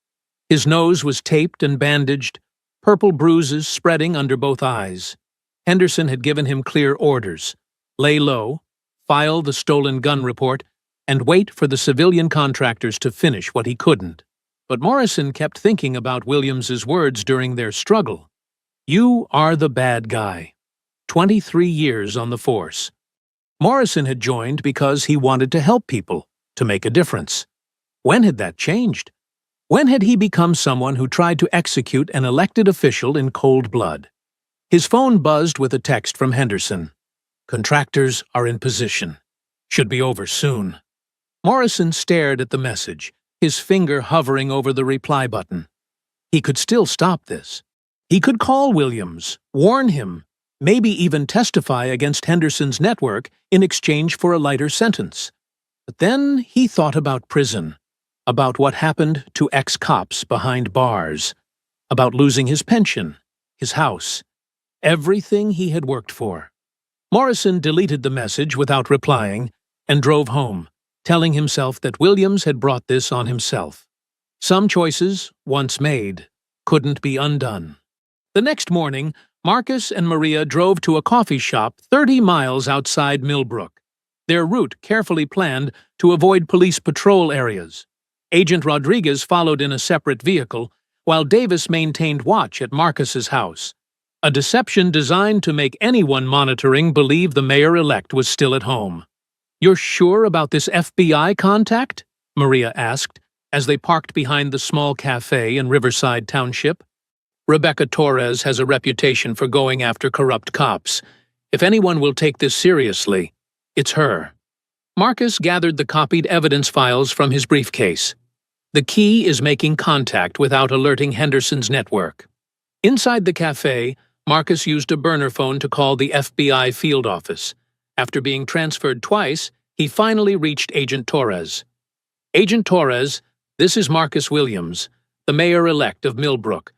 His nose was taped and bandaged, purple bruises spreading under both eyes. Henderson had given him clear orders: lay low, file the stolen gun report, and wait for the civilian contractors to finish what he couldn't. But Morrison kept thinking about Williams's words during their struggle. "You are the bad guy." 23 years on the force. Morrison had joined because he wanted to help people, to make a difference. When had that changed? When had he become someone who tried to execute an elected official in cold blood? His phone buzzed with a text from Henderson. "Contractors are in position. Should be over soon." Morrison stared at the message, his finger hovering over the reply button. He could still stop this. He could call Williams, warn him, maybe even testify against Henderson's network in exchange for a lighter sentence. But then he thought about prison, about what happened to ex-cops behind bars, about losing his pension, his house, everything he had worked for. Morrison deleted the message without replying and drove home, telling himself that Williams had brought this on himself. Some choices, once made, couldn't be undone. The next morning, Marcus and Maria drove to a coffee shop 30 miles outside Millbrook, their route carefully planned to avoid police patrol areas. Agent Rodriguez followed in a separate vehicle, while Davis maintained watch at Marcus's house, a deception designed to make anyone monitoring believe the mayor-elect was still at home. "You're sure about this FBI contact?" Maria asked, as they parked behind the small cafe in Riverside Township. "Rebecca Torres has a reputation for going after corrupt cops. If anyone will take this seriously, it's her." Marcus gathered the copied evidence files from his briefcase. The key is making contact without alerting Henderson's network. Inside the cafe, Marcus used a burner phone to call the FBI field office. After being transferred twice, he finally reached Agent Torres. "Agent Torres, this is Marcus Williams, the mayor-elect of Millbrook.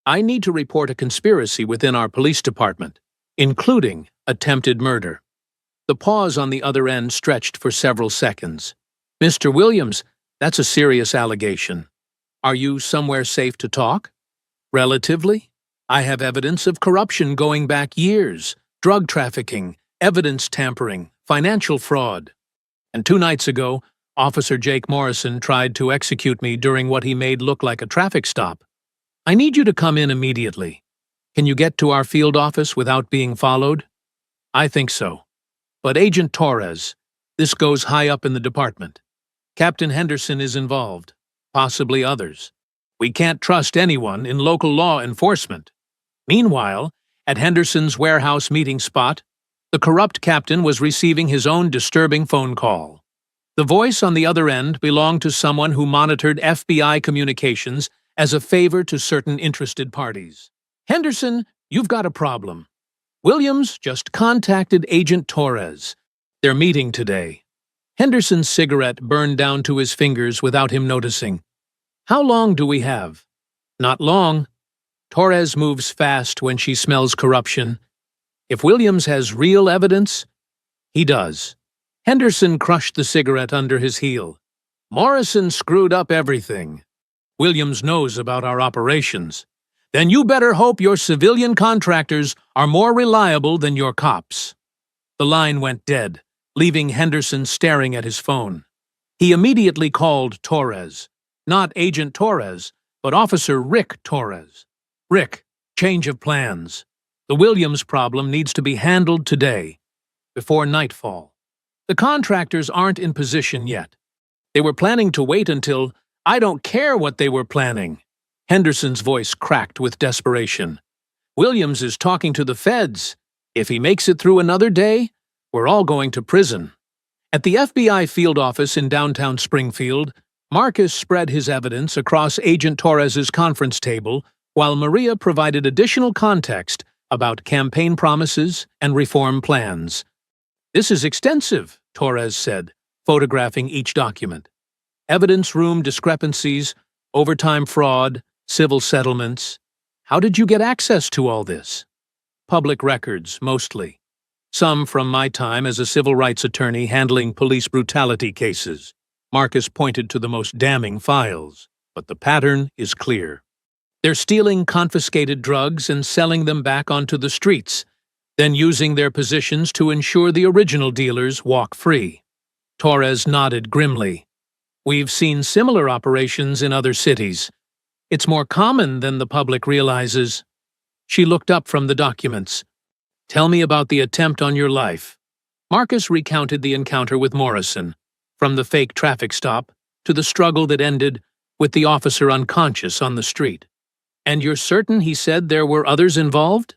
I need to report a conspiracy within our police department, including attempted murder." The pause on the other end stretched for several seconds. "Mr. Williams, that's a serious allegation. Are you somewhere safe to talk?" "Relatively. I have evidence of corruption going back years, drug trafficking, evidence tampering, financial fraud. And 2 nights ago, Officer Jake Morrison tried to execute me during what he made look like a traffic stop. I need you to come in immediately. Can you get to our field office without being followed?" "I think so. But Agent Torres, this goes high up in the department. Captain Henderson is involved, possibly others. We can't trust anyone in local law enforcement." Meanwhile, at Henderson's warehouse meeting spot, the corrupt captain was receiving his own disturbing phone call. The voice on the other end belonged to someone who monitored FBI communications as a favor to certain interested parties. "Henderson, you've got a problem. Williams just contacted Agent Torres. They're meeting today." Henderson's cigarette burned down to his fingers without him noticing. "How long do we have?" "Not long. Torres moves fast when she smells corruption. If Williams has real evidence, he does." Henderson crushed the cigarette under his heel. "Morrison screwed up everything. Williams knows about our operations. Then you better hope your civilian contractors are more reliable than your cops." The line went dead, leaving Henderson staring at his phone. He immediately called Torres. Not Agent Torres, but Officer Rick Torres. "Rick, change of plans. The Williams problem needs to be handled today, before nightfall. The contractors aren't in position yet. They were planning to wait until— I don't care what they were planning." Henderson's voice cracked with desperation. "Williams is talking to the feds. If he makes it through another day, we're all going to prison." At the FBI field office in downtown Springfield, Marcus spread his evidence across Agent Torres's conference table, while Maria provided additional context about campaign promises and reform plans. "This is extensive," Torres said, photographing each document. "Evidence room discrepancies, overtime fraud, civil settlements. How did you get access to all this?" "Public records, mostly. Some from my time as a civil rights attorney handling police brutality cases." Marcus pointed to the most damning files, but the pattern is clear. "They're stealing confiscated drugs and selling them back onto the streets, then using their positions to ensure the original dealers walk free." Torres nodded grimly. "We've seen similar operations in other cities. It's more common than the public realizes." She looked up from the documents. "Tell me about the attempt on your life." Marcus recounted the encounter with Morrison, from the fake traffic stop to the struggle that ended with the officer unconscious on the street. "And you're certain," he said, "there were others involved?"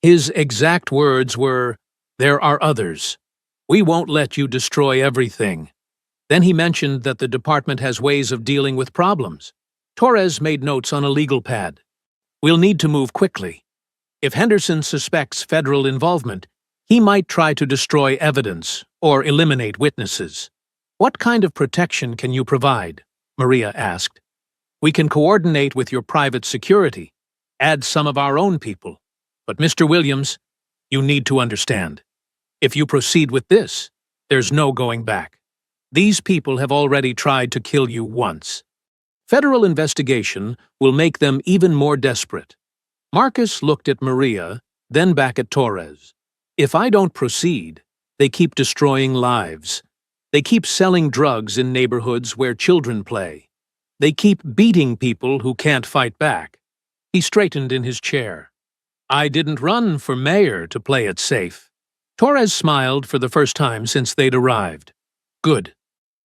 His exact words were, "There are others. We won't let you destroy everything." Then he mentioned that the department has ways of dealing with problems. Torres made notes on a legal pad. "We'll need to move quickly. If Henderson suspects federal involvement, he might try to destroy evidence or eliminate witnesses." "What kind of protection can you provide?" Maria asked. "We can coordinate with your private security, add some of our own people. But Mr. Williams, you need to understand. If you proceed with this, there's no going back. These people have already tried to kill you once. Federal investigation will make them even more desperate." Marcus looked at Maria, then back at Torres. "If I don't proceed, they keep destroying lives. They keep selling drugs in neighborhoods where children play. They keep beating people who can't fight back." He straightened in his chair. "I didn't run for mayor to play it safe." Torres smiled for the first time since they'd arrived. "Good.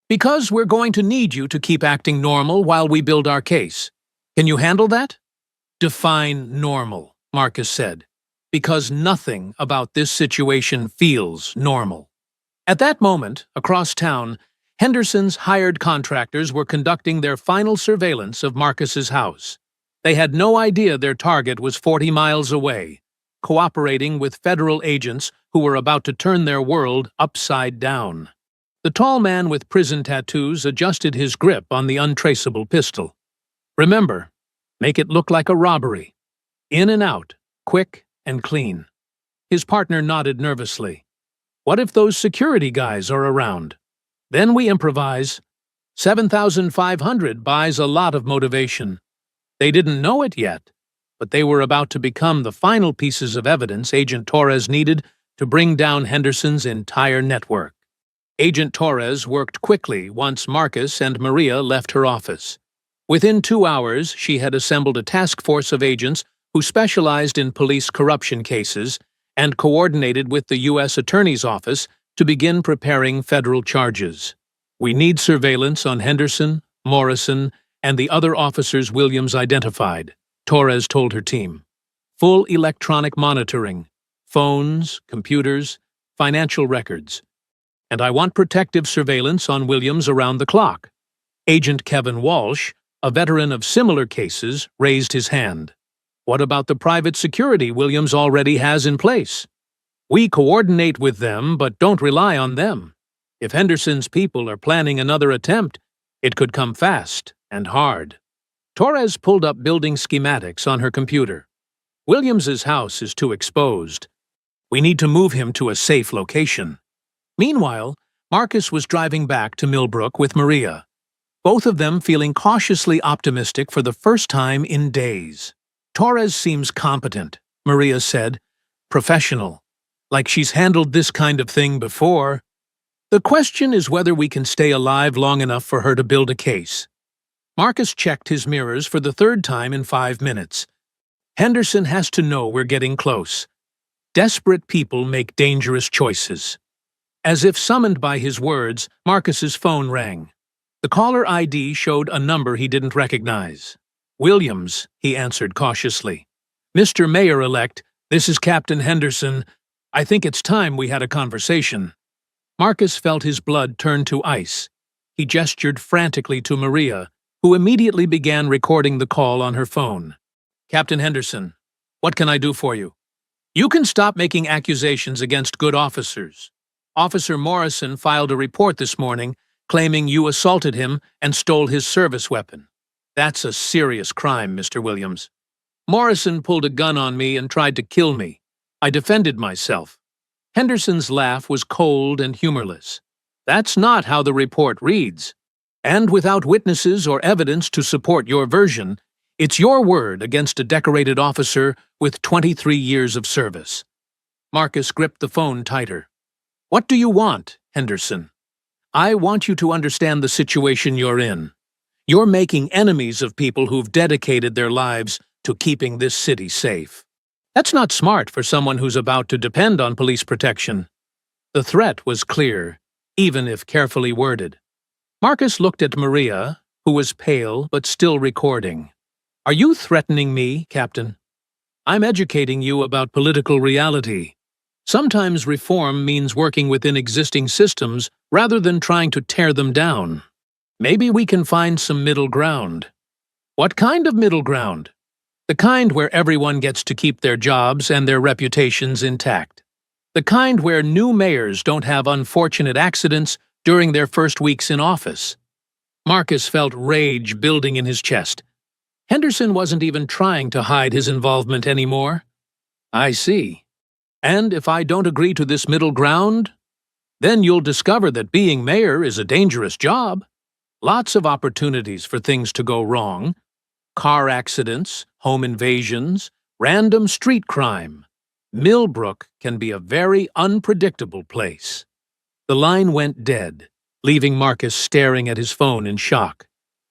Because we're going to need you to keep acting normal while we build our case. Can you handle that?" "Define normal," Marcus said, "because nothing about this situation feels normal." At that moment, across town, Henderson's hired contractors were conducting their final surveillance of Marcus's house. They had no idea their target was 40 miles away, cooperating with federal agents who were about to turn their world upside down. The tall man with prison tattoos adjusted his grip on the untraceable pistol. "Remember, make it look like a robbery. In and out, quick and clean." His partner nodded nervously. "What if those security guys are around?" "Then we improvise. 7,500 buys a lot of motivation." They didn't know it yet, but they were about to become the final pieces of evidence Agent Torres needed to bring down Henderson's entire network. Agent Torres worked quickly once Marcus and Maria left her office. Within 2 hours, she had assembled a task force of agents who specialized in police corruption cases and coordinated with the U.S. Attorney's Office to begin preparing federal charges. "We need surveillance on Henderson, Morrison, and the other officers Williams identified," Torres told her team. "Full electronic monitoring, phones, computers, financial records. And I want protective surveillance on Williams around the clock." Agent Kevin Walsh, a veteran of similar cases, raised his hand. "What about the private security Williams already has in place?" "We coordinate with them, but don't rely on them. If Henderson's people are planning another attempt, it could come fast and hard." Torres pulled up building schematics on her computer. "Williams's house is too exposed. We need to move him to a safe location." Meanwhile, Marcus was driving back to Millbrook with Maria, both of them feeling cautiously optimistic for the first time in days. "Torres seems competent," Maria said. "Professional. Like she's handled this kind of thing before. The question is whether we can stay alive long enough for her to build a case." Marcus checked his mirrors for the third time in 5 minutes. "Henderson has to know we're getting close. Desperate people make dangerous choices." As if summoned by his words, Marcus's phone rang. The caller ID showed a number he didn't recognize. "Williams," he answered cautiously. "Mr. Mayor-elect, this is Captain Henderson. I think it's time we had a conversation." Marcus felt his blood turn to ice. He gestured frantically to Maria, who immediately began recording the call on her phone. "Captain Henderson, what can I do for you?" "You can stop making accusations against good officers. Officer Morrison filed a report this morning claiming you assaulted him and stole his service weapon. That's a serious crime, Mr. Williams. Morrison pulled a gun on me and tried to kill me. I defended myself. Henderson's laugh was cold and humorless. That's not how the report reads. And without witnesses or evidence to support your version, it's your word against a decorated officer with 23 years of service. Marcus gripped the phone tighter. What do you want, Henderson? I want you to understand the situation you're in. You're making enemies of people who've dedicated their lives to keeping this city safe. That's not smart for someone who's about to depend on police protection. The threat was clear, even if carefully worded. Marcus looked at Maria, who was pale but still recording. Are you threatening me, Captain? I'm educating you about political reality. Sometimes reform means working within existing systems rather than trying to tear them down. Maybe we can find some middle ground. What kind of middle ground? The kind where everyone gets to keep their jobs and their reputations intact. The kind where new mayors don't have unfortunate accidents during their first weeks in office. Marcus felt rage building in his chest. Henderson wasn't even trying to hide his involvement anymore. I see. And if I don't agree to this middle ground, then you'll discover that being mayor is a dangerous job. Lots of opportunities for things to go wrong. Car accidents, home invasions, random street crime. Millbrook can be a very unpredictable place. The line went dead, leaving Marcus staring at his phone in shock.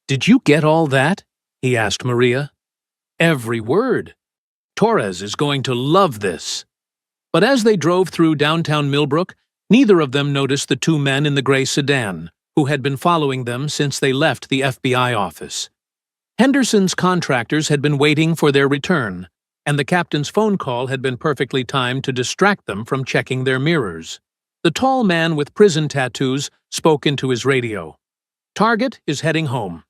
Did you get all that? He asked Maria. Every word. Torres is going to love this. But as they drove through downtown Millbrook, neither of them noticed the two men in the gray sedan, who had been following them since they left the FBI office. Henderson's contractors had been waiting for their return, and the captain's phone call had been perfectly timed to distract them from checking their mirrors. The tall man with prison tattoos spoke into his radio. Target is heading home.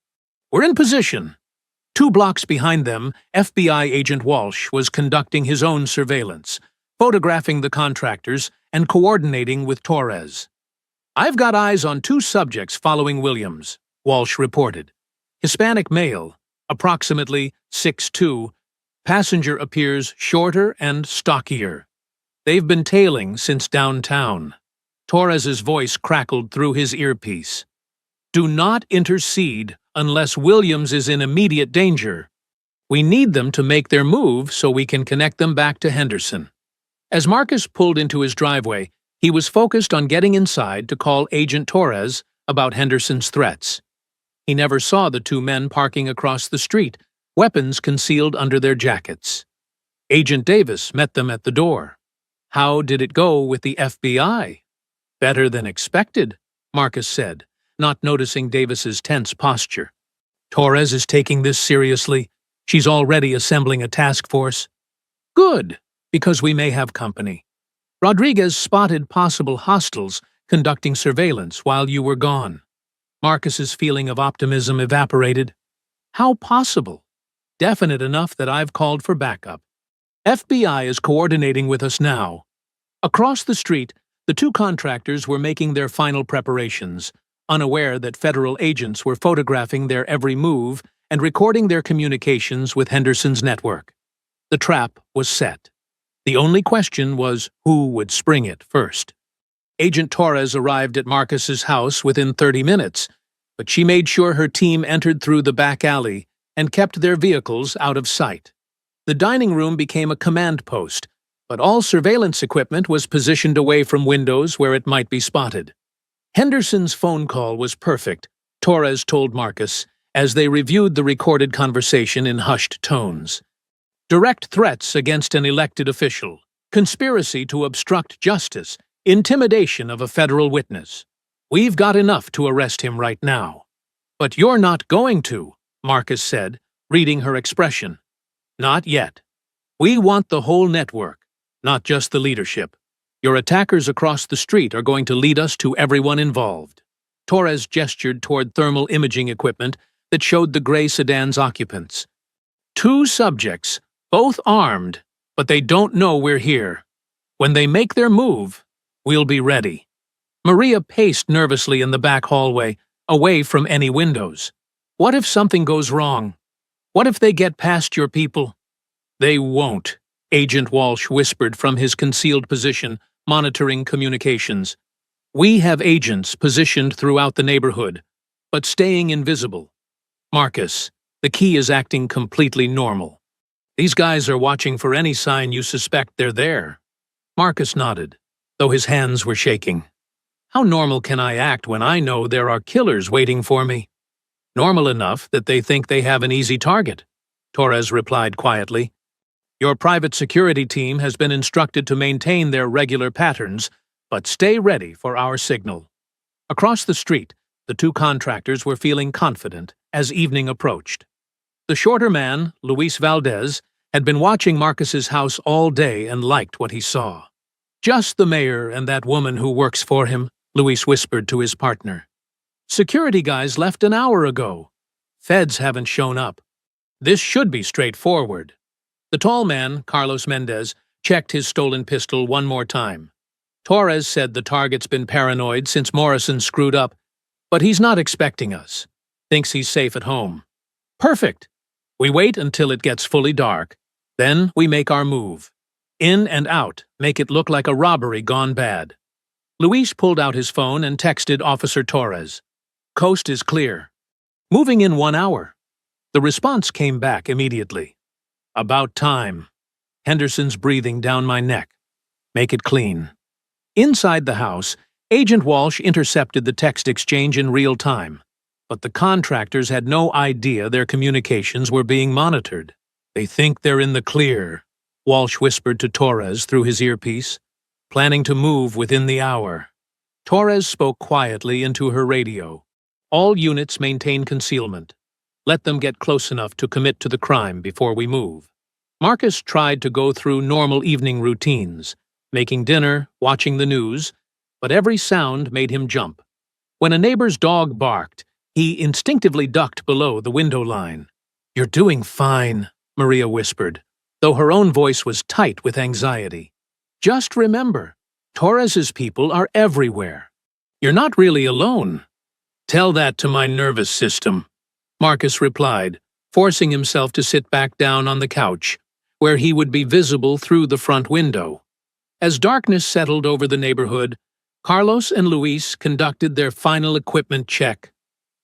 We're in position. 2 blocks behind them, FBI agent Walsh was conducting his own surveillance, photographing the contractors and coordinating with Torres. I've got eyes on 2 subjects following Williams, Walsh reported. Hispanic male, approximately 6'2", passenger appears shorter and stockier. They've been tailing since downtown. Torres's voice crackled through his earpiece. Do not intercede unless Williams is in immediate danger. We need them to make their move so we can connect them back to Henderson. As Marcus pulled into his driveway, he was focused on getting inside to call Agent Torres about Henderson's threats. He never saw the 2 men parking across the street, weapons concealed under their jackets. Agent Davis met them at the door. How did it go with the FBI? Better than expected, Marcus said, not noticing Davis's tense posture. Torres is taking this seriously. She's already assembling a task force. Good, because we may have company. Rodriguez spotted possible hostiles conducting surveillance while you were gone. Marcus's feeling of optimism evaporated. How possible? Definite enough that I've called for backup. FBI is coordinating with us now. Across the street, the 2 contractors were making their final preparations, unaware that federal agents were photographing their every move and recording their communications with Henderson's network. The trap was set. The only question was who would spring it first. Agent Torres arrived at Marcus's house within 30 minutes, but she made sure her team entered through the back alley and kept their vehicles out of sight. The dining room became a command post, but all surveillance equipment was positioned away from windows where it might be spotted. Henderson's phone call was perfect, Torres told Marcus, as they reviewed the recorded conversation in hushed tones. Direct threats against an elected official, conspiracy to obstruct justice, intimidation of a federal witness. We've got enough to arrest him right now. But you're not going to, Marcus said, reading her expression. Not yet. We want the whole network, not just the leadership. Your attackers across the street are going to lead us to everyone involved. Torres gestured toward thermal imaging equipment that showed the gray sedan's occupants. 2 subjects, both armed, but they don't know we're here. When they make their move, we'll be ready. Maria paced nervously in the back hallway, away from any windows. What if something goes wrong? What if they get past your people? They won't, Agent Walsh whispered from his concealed position, monitoring communications. We have agents positioned throughout the neighborhood, but staying invisible. Marcus, the key is acting completely normal. These guys are watching for any sign you suspect they're there. Marcus nodded, though his hands were shaking. How normal can I act when I know there are killers waiting for me? Normal enough that they think they have an easy target, Torres replied quietly. Your private security team has been instructed to maintain their regular patterns, but stay ready for our signal. Across the street, the two contractors were feeling confident as evening approached. The shorter man, Luis Valdez, had been watching Marcus's house all day and liked what he saw. Just the mayor and that woman who works for him, Luis whispered to his partner. Security guys left an hour ago. Feds haven't shown up. This should be straightforward. The tall man, Carlos Mendez, checked his stolen pistol one more time. Torres said the target's been paranoid since Morrison screwed up, but he's not expecting us. Thinks he's safe at home. Perfect. We wait until it gets fully dark. Then we make our move. In and out, make it look like a robbery gone bad. Luis pulled out his phone and texted Officer Torres. Coast is clear. Moving in 1 hour. The response came back immediately. About time. Henderson's breathing down my neck. Make it clean. Inside the house, Agent Walsh intercepted the text exchange in real time, but the contractors had no idea their communications were being monitored. They think they're in the clear, Walsh whispered to Torres through his earpiece, planning to move within the hour. Torres spoke quietly into her radio. All units maintain concealment. Let them get close enough to commit to the crime before we move. Marcus tried to go through normal evening routines, making dinner, watching the news, but every sound made him jump. When a neighbor's dog barked, he instinctively ducked below the window line. You're doing fine, Maria whispered, though her own voice was tight with anxiety. Just remember, Torres's people are everywhere. You're not really alone. Tell that to my nervous system, Marcus replied, forcing himself to sit back down on the couch, where he would be visible through the front window. As darkness settled over the neighborhood, Carlos and Luis conducted their final equipment check.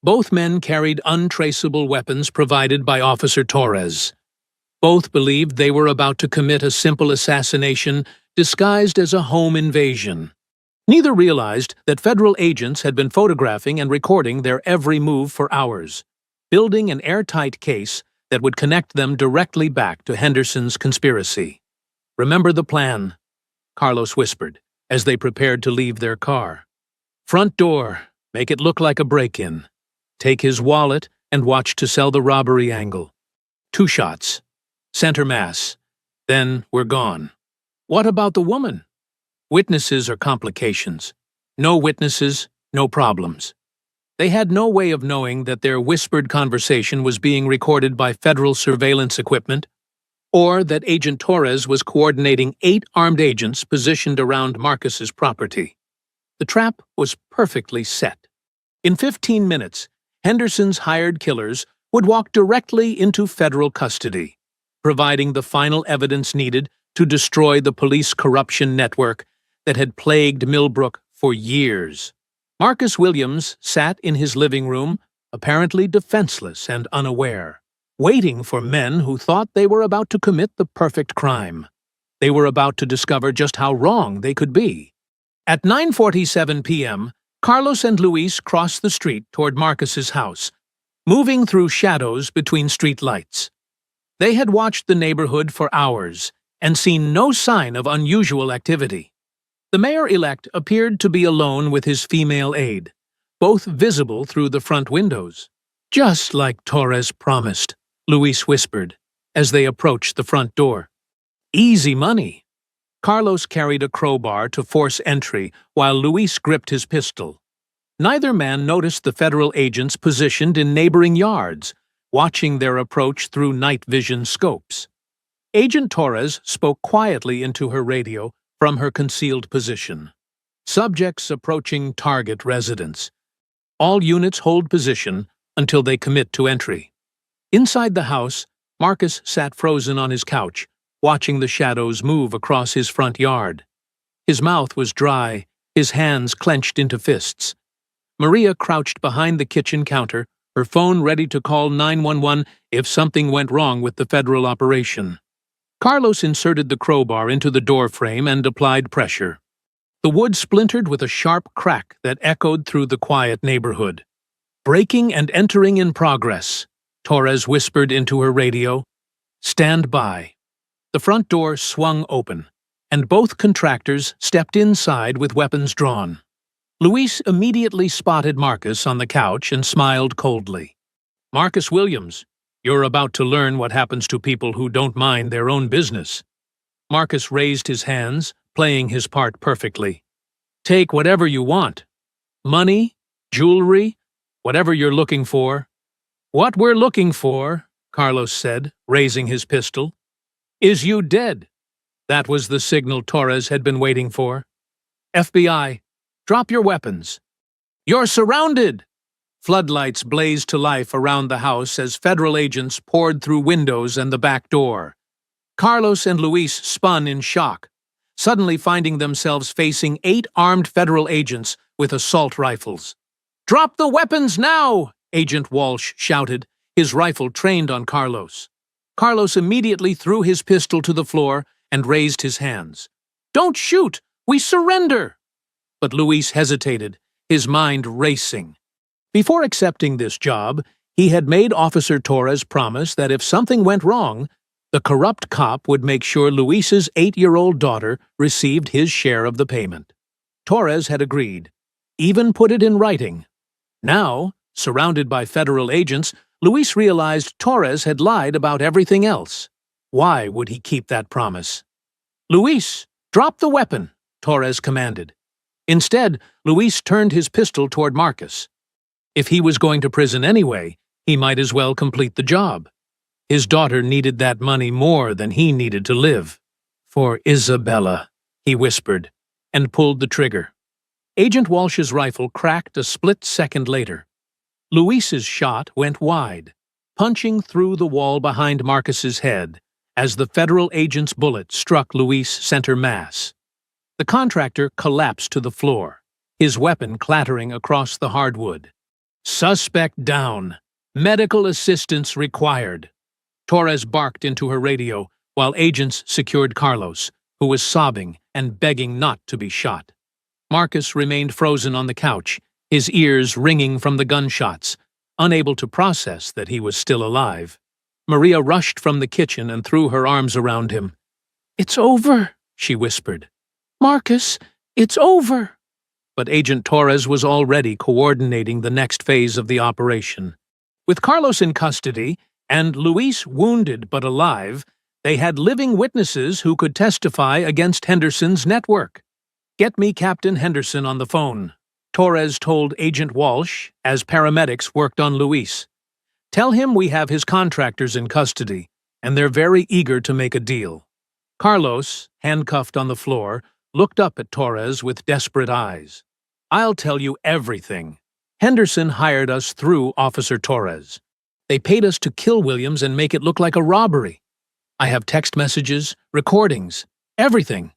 Both men carried untraceable weapons provided by Officer Torres. Both believed they were about to commit a simple assassination disguised as a home invasion. Neither realized that federal agents had been photographing and recording their every move for hours, building an airtight case that would connect them directly back to Henderson's conspiracy. Remember the plan, Carlos whispered, as they prepared to leave their car. Front door, make it look like a break-in. Take his wallet and watch to sell the robbery angle. 2 shots. Center mass. Then we're gone. What about the woman? Witnesses or complications. No witnesses, no problems. They had no way of knowing that their whispered conversation was being recorded by federal surveillance equipment, or that Agent Torres was coordinating 8 armed agents positioned around Marcus's property. The trap was perfectly set. In 15 minutes, Henderson's hired killers would walk directly into federal custody, providing the final evidence needed to destroy the police corruption network that had plagued Millbrook for years. Marcus Williams sat in his living room, apparently defenseless and unaware, waiting for men who thought they were about to commit the perfect crime. They were about to discover just how wrong they could be. At 9:47 p.m., Carlos and Luis crossed the street toward Marcus's house, moving through shadows between street lights. They had watched the neighborhood for hours and seen no sign of unusual activity. The mayor-elect appeared to be alone with his female aide, both visible through the front windows. Just like Torres promised, Luis whispered, as they approached the front door. Easy money. Carlos carried a crowbar to force entry while Luis gripped his pistol. Neither man noticed the federal agents positioned in neighboring yards, watching their approach through night vision scopes. Agent Torres spoke quietly into her radio from her concealed position. Subjects approaching target residence. All units hold position until they commit to entry. Inside the house, Marcus sat frozen on his couch, watching the shadows move across his front yard. His mouth was dry, his hands clenched into fists. Maria crouched behind the kitchen counter, her phone ready to call 911 if something went wrong with the federal operation. Carlos inserted the crowbar into the door frame and applied pressure. The wood splintered with a sharp crack that echoed through the quiet neighborhood. "Breaking and entering in progress," Torres whispered into her radio. "Stand by." The front door swung open, and both contractors stepped inside with weapons drawn. Luis immediately spotted Marcus on the couch and smiled coldly. "Marcus Williams, you're about to learn what happens to people who don't mind their own business." Marcus raised his hands, playing his part perfectly. "Take whatever you want. Money, jewelry, whatever you're looking for." "What we're looking for," Carlos said, raising his pistol, "is you dead." That was the signal Torres had been waiting for. "FBI, drop your weapons." "You're surrounded!" Floodlights blazed to life around the house as federal agents poured through windows and the back door. Carlos and Luis spun in shock, suddenly finding themselves facing 8 armed federal agents with assault rifles. "Drop the weapons now!" Agent Walsh shouted, his rifle trained on Carlos. Carlos immediately threw his pistol to the floor and raised his hands. "Don't shoot! We surrender!" But Luis hesitated, his mind racing. Before accepting this job, he had made Officer Torres promise that if something went wrong, the corrupt cop would make sure Luis's 8-year-old daughter received his share of the payment. Torres had agreed, even put it in writing. Now, surrounded by federal agents, Luis realized Torres had lied about everything else. Why would he keep that promise? "Luis, drop the weapon," Torres commanded. Instead, Luis turned his pistol toward Marcus. If he was going to prison anyway, he might as well complete the job. His daughter needed that money more than he needed to live. "For Isabella," he whispered, and pulled the trigger. Agent Walsh's rifle cracked a split second later. Luis's shot went wide, punching through the wall behind Marcus's head as the federal agent's bullet struck Luis center mass. The contractor collapsed to the floor, his weapon clattering across the hardwood. "Suspect down. Medical assistance required." Torres barked into her radio while agents secured Carlos, who was sobbing and begging not to be shot. Marcus remained frozen on the couch, his ears ringing from the gunshots, unable to process that he was still alive. Maria rushed from the kitchen and threw her arms around him. "It's over," she whispered. "Marcus, it's over." But Agent Torres was already coordinating the next phase of the operation. With Carlos in custody and Luis wounded but alive, they had living witnesses who could testify against Henderson's network. "Get me Captain Henderson on the phone," Torres told Agent Walsh as paramedics worked on Luis. "Tell him we have his contractors in custody, and they're very eager to make a deal." Carlos, handcuffed on the floor, looked up at Torres with desperate eyes. "I'll tell you everything. Henderson hired us through Officer Torres. They paid us to kill Williams and make it look like a robbery. I have text messages, recordings, everything."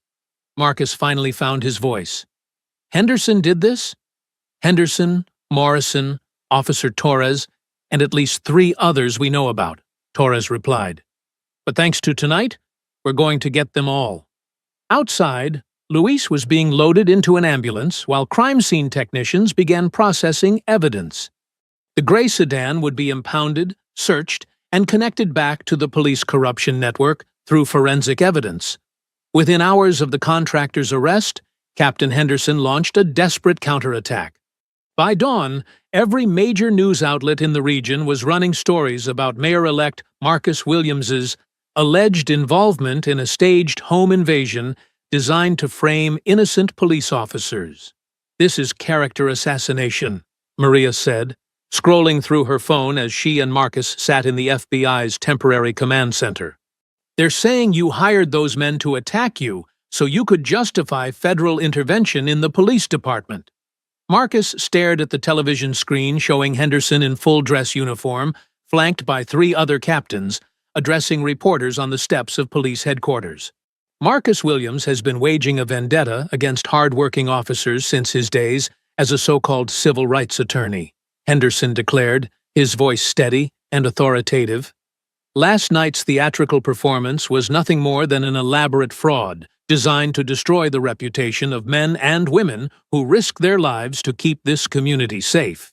Marcus finally found his voice. "Henderson did this?" "Henderson, Morrison, Officer Torres, and at least 3 others we know about," Torres replied. "But thanks to tonight, we're going to get them all." Outside, Luis was being loaded into an ambulance while crime scene technicians began processing evidence. The gray sedan would be impounded, searched, and connected back to the police corruption network through forensic evidence. Within hours of the contractor's arrest, Captain Henderson launched a desperate counterattack. By dawn, every major news outlet in the region was running stories about Mayor-elect Marcus Williams's alleged involvement in a staged home invasion designed to frame innocent police officers. "This is character assassination," Maria said, scrolling through her phone as she and Marcus sat in the FBI's temporary command center. "They're saying you hired those men to attack you so you could justify federal intervention in the police department. Marcus stared at the television screen showing Henderson in full dress uniform, flanked by 3 other captains, addressing reporters on the steps of police headquarters. Marcus Williams has been waging a vendetta against hard-working officers since his days as a so-called civil rights attorney, Henderson declared, his voice steady and authoritative. Last night's theatrical performance was nothing more than an elaborate fraud designed to destroy the reputation of men and women who risk their lives to keep this community safe.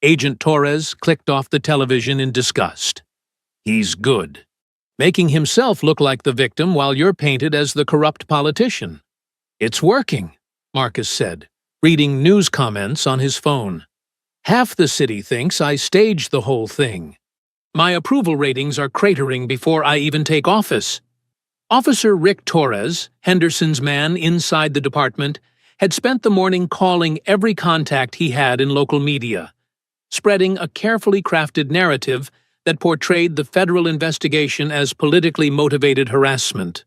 Agent Torres clicked off the television in disgust. He's good. Making himself look like the victim while you're painted as the corrupt politician. It's working, Marcus said, reading news comments on his phone. Half the city thinks I staged the whole thing. My approval ratings are cratering before I even take office. Officer Rick Torres, Henderson's man inside the department, had spent the morning calling every contact he had in local media, spreading a carefully crafted narrative that portrayed the federal investigation as politically motivated harassment.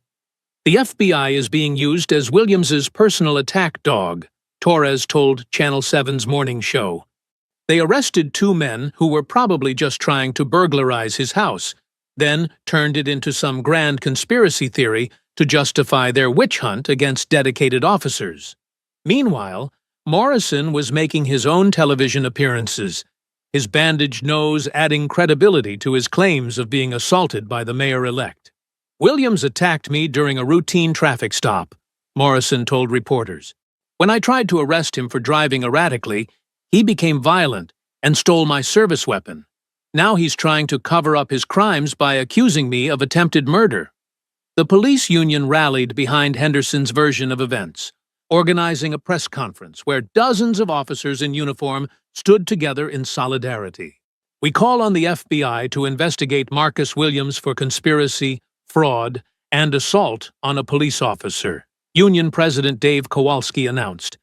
The FBI is being used as Williams's personal attack dog, Torres told Channel 7's morning show. They arrested 2 men who were probably just trying to burglarize his house, then turned it into some grand conspiracy theory to justify their witch hunt against dedicated officers. Meanwhile, Morrison was making his own television appearances, his bandaged nose adding credibility to his claims of being assaulted by the mayor-elect. Williams attacked me during a routine traffic stop, Morrison told reporters. When I tried to arrest him for driving erratically, he became violent and stole my service weapon. Now he's trying to cover up his crimes by accusing me of attempted murder. The police union rallied behind Henderson's version of events, organizing a press conference where dozens of officers in uniform stood together in solidarity. We call on the FBI to investigate Marcus Williams for conspiracy, fraud, and assault on a police officer, Union President Dave Kowalski announced.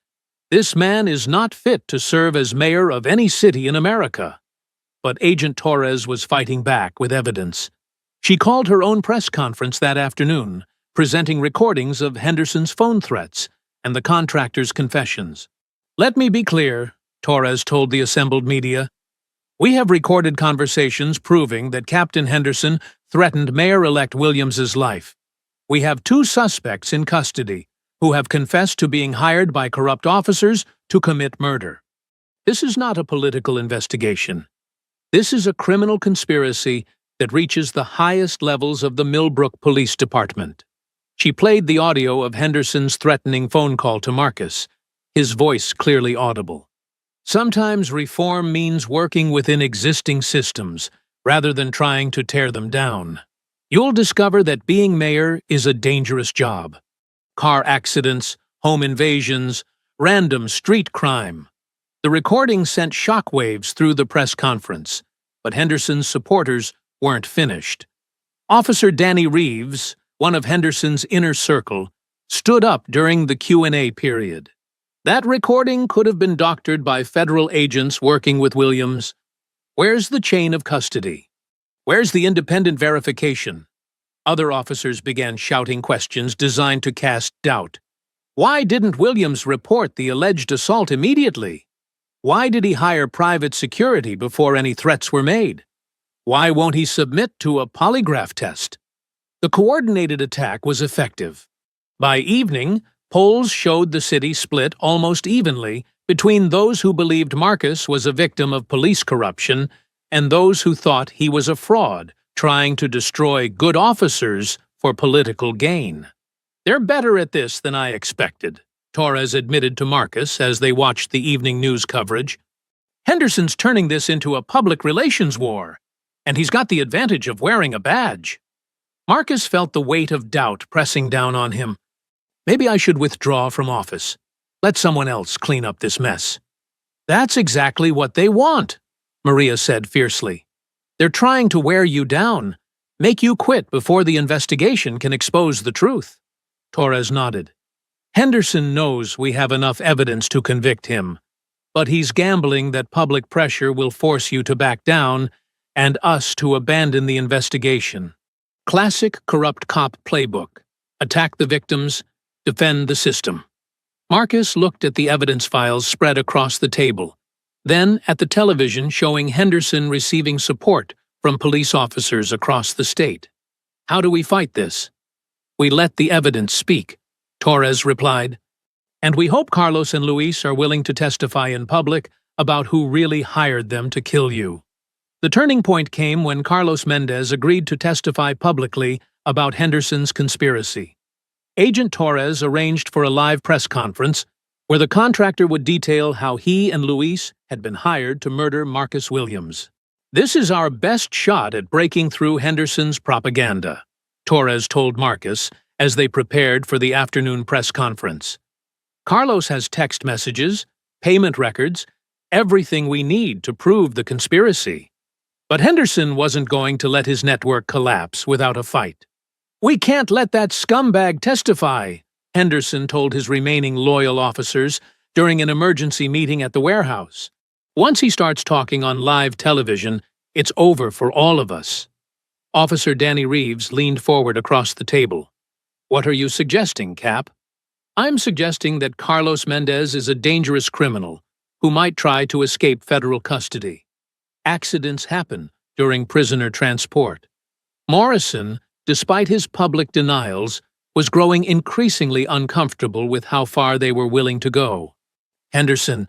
This man is not fit to serve as mayor of any city in America. But Agent Torres was fighting back with evidence. She called her own press conference that afternoon, presenting recordings of Henderson's phone threats and the contractor's confessions. Let me be clear, Torres told the assembled media. We have recorded conversations proving that Captain Henderson threatened Mayor-elect Williams's life. We have 2 suspects in custody who have confessed to being hired by corrupt officers to commit murder. This is not a political investigation. This is a criminal conspiracy that reaches the highest levels of the Millbrook Police Department. She played the audio of Henderson's threatening phone call to Marcus, his voice clearly audible. Sometimes reform means working within existing systems, rather than trying to tear them down. You'll discover that being mayor is a dangerous job. Car accidents, home invasions, random street crime. The recording sent shockwaves through the press conference, but Henderson's supporters weren't finished. Officer Danny Reeves, one of Henderson's inner circle, stood up during the Q&A period. That recording could have been doctored by federal agents working with Williams. Where's the chain of custody? Where's the independent verification? Other officers began shouting questions designed to cast doubt. Why didn't Williams report the alleged assault immediately? Why did he hire private security before any threats were made? Why won't he submit to a polygraph test? The coordinated attack was effective. By evening, polls showed the city split almost evenly between those who believed Marcus was a victim of police corruption and those who thought he was a fraud trying to destroy good officers for political gain. They're better at this than I expected, Torres admitted to Marcus as they watched the evening news coverage. Henderson's turning this into a public relations war, and he's got the advantage of wearing a badge. Marcus felt the weight of doubt pressing down on him. Maybe I should withdraw from office. Let someone else clean up this mess. That's exactly what they want, Maria said fiercely. They're trying to wear you down, make you quit before the investigation can expose the truth. Torres nodded. Henderson knows we have enough evidence to convict him, but he's gambling that public pressure will force you to back down and us to abandon the investigation. Classic corrupt cop playbook. Attack the victims, Defend the system. Marcus looked at the evidence files spread across the table, then at the television showing Henderson receiving support from police officers across the state. How do we fight this? We let the evidence speak, Torres replied. And we hope Carlos and Luis are willing to testify in public about who really hired them to kill you. The turning point came when Carlos Mendez agreed to testify publicly about Henderson's conspiracy. Agent Torres arranged for a live press conference where the contractor would detail how he and Luis had been hired to murder Marcus Williams. This is our best shot at breaking through Henderson's propaganda, Torres told Marcus as they prepared for the afternoon press conference. Carlos has text messages, payment records, everything we need to prove the conspiracy. But Henderson wasn't going to let his network collapse without a fight. We can't let that scumbag testify, Henderson told his remaining loyal officers during an emergency meeting at the warehouse. Once he starts talking on live television, it's over for all of us. Officer Danny Reeves leaned forward across the table. What are you suggesting, Cap? I'm suggesting that Carlos Mendez is a dangerous criminal who might try to escape federal custody. Accidents happen during prisoner transport. Morrison, despite his public denials, was growing increasingly uncomfortable with how far they were willing to go. Henderson,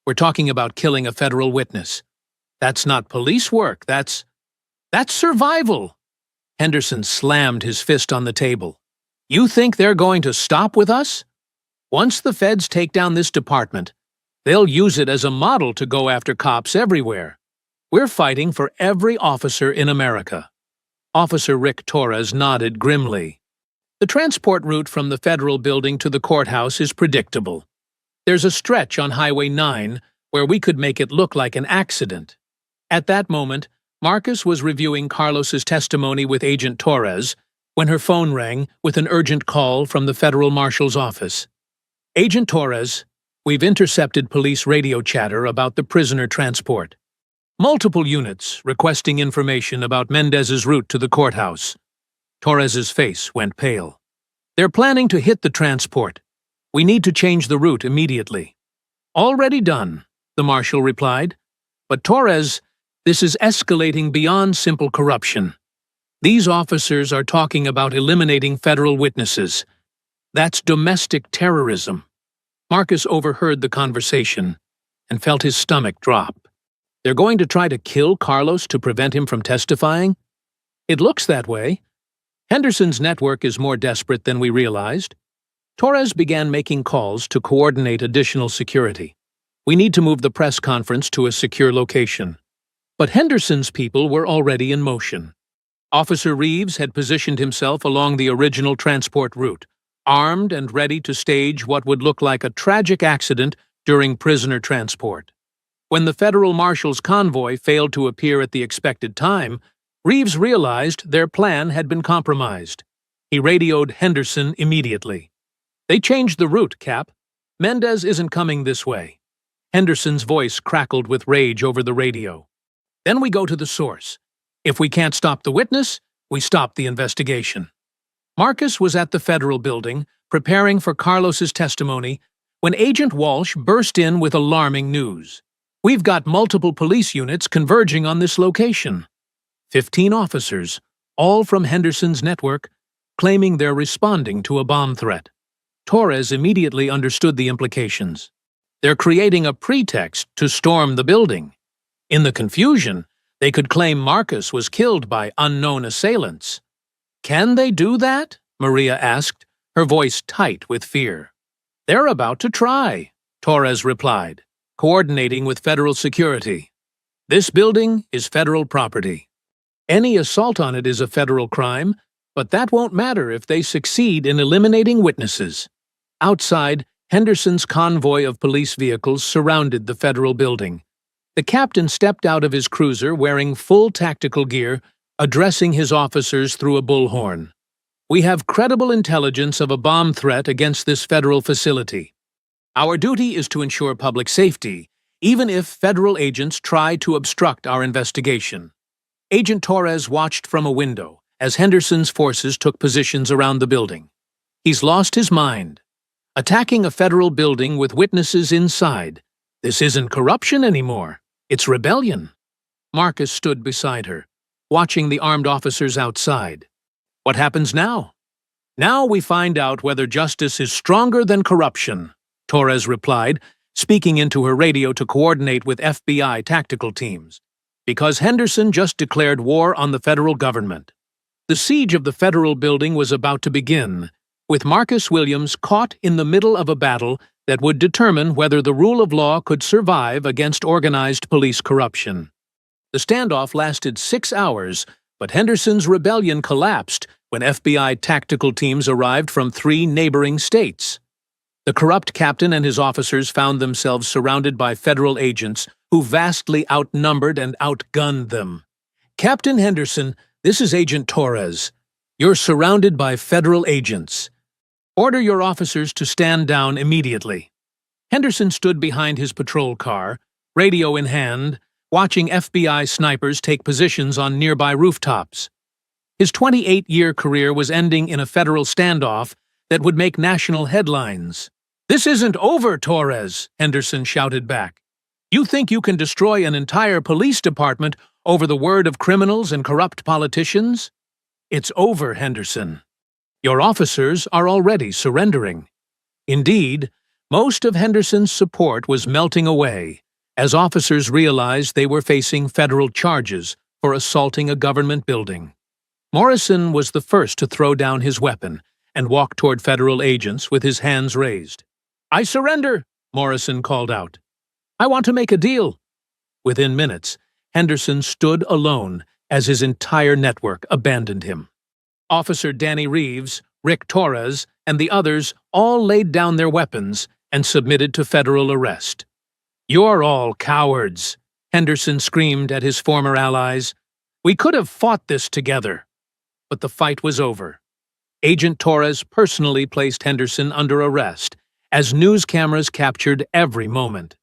we're talking about killing a federal witness. That's not police work, that's survival. Henderson slammed his fist on the table. You think they're going to stop with us? Once the feds take down this department, they'll use it as a model to go after cops everywhere. We're fighting for every officer in America. Officer Rick Torres nodded grimly. The transport route from the federal building to the courthouse is predictable. There's a stretch on Highway 9 where we could make it look like an accident. At that moment, Marcus was reviewing Carlos's testimony with Agent Torres when her phone rang with an urgent call from the federal marshal's office. Agent Torres, we've intercepted police radio chatter about the prisoner transport. Multiple units requesting information about Mendez's route to the courthouse. Torres's face went pale. They're planning to hit the transport. We need to change the route immediately. Already done, the marshal replied. But Torres, this is escalating beyond simple corruption. These officers are talking about eliminating federal witnesses. That's domestic terrorism. Marcus overheard the conversation and felt his stomach drop. They're going to try to kill Carlos to prevent him from testifying? It looks that way. Henderson's network is more desperate than we realized. Torres began making calls to coordinate additional security. We need to move the press conference to a secure location. But Henderson's people were already in motion. Officer Reeves had positioned himself along the original transport route, armed and ready to stage what would look like a tragic accident during prisoner transport. When the federal marshal's convoy failed to appear at the expected time, Reeves realized their plan had been compromised. He radioed Henderson immediately. They changed the route, Cap. Mendez isn't coming this way. Henderson's voice crackled with rage over the radio. Then we go to the source. If we can't stop the witness, we stop the investigation. Marcus was at the federal building, preparing for Carlos's testimony, when Agent Walsh burst in with alarming news. We've got multiple police units converging on this location. 15 officers, all from Henderson's network, claiming they're responding to a bomb threat. Torres immediately understood the implications. They're creating a pretext to storm the building. In the confusion, they could claim Marcus was killed by unknown assailants. Can they do that? Maria asked, her voice tight with fear. They're about to try, Torres replied, coordinating with federal security. This building is federal property. Any assault on it is a federal crime, but that won't matter if they succeed in eliminating witnesses. Outside, Henderson's convoy of police vehicles surrounded the federal building. The captain stepped out of his cruiser wearing full tactical gear, addressing his officers through a bullhorn. We have credible intelligence of a bomb threat against this federal facility. Our duty is to ensure public safety, even if federal agents try to obstruct our investigation. Agent Torres watched from a window as Henderson's forces took positions around the building. He's lost his mind, attacking a federal building with witnesses inside. This isn't corruption anymore. It's rebellion. Marcus stood beside her, watching the armed officers outside. What happens now? Now we find out whether justice is stronger than corruption, Torres replied, speaking into her radio to coordinate with FBI tactical teams. Because Henderson just declared war on the federal government. The siege of the federal building was about to begin, with Marcus Williams caught in the middle of a battle that would determine whether the rule of law could survive against organized police corruption. The standoff lasted 6 hours, but Henderson's rebellion collapsed when FBI tactical teams arrived from 3 neighboring states. The corrupt captain and his officers found themselves surrounded by federal agents who vastly outnumbered and outgunned them. "Captain Henderson, this is Agent Torres. You're surrounded by federal agents. Order your officers to stand down immediately." Henderson stood behind his patrol car, radio in hand, watching FBI snipers take positions on nearby rooftops. His 28-year career was ending in a federal standoff that would make national headlines. "This isn't over, Torres," Henderson shouted back. "You think you can destroy an entire police department over the word of criminals and corrupt politicians? It's over, Henderson. Your officers are already surrendering." Indeed, most of Henderson's support was melting away as officers realized they were facing federal charges for assaulting a government building. Morrison was the first to throw down his weapon and walk toward federal agents with his hands raised. "I surrender," Morrison called out. "I want to make a deal." Within minutes, Henderson stood alone as his entire network abandoned him. Officer Danny Reeves, Rick Torres, and the others all laid down their weapons and submitted to federal arrest. "You're all cowards," Henderson screamed at his former allies. "We could have fought this together." But the fight was over. Agent Torres personally placed Henderson under arrest as news cameras captured every moment.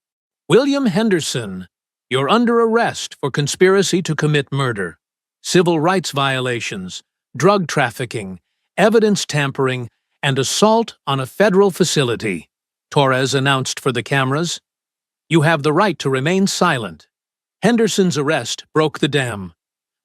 "William Henderson, you're under arrest for conspiracy to commit murder, civil rights violations, drug trafficking, evidence tampering, and assault on a federal facility," Torres announced for the cameras. "You have the right to remain silent." Henderson's arrest broke the dam.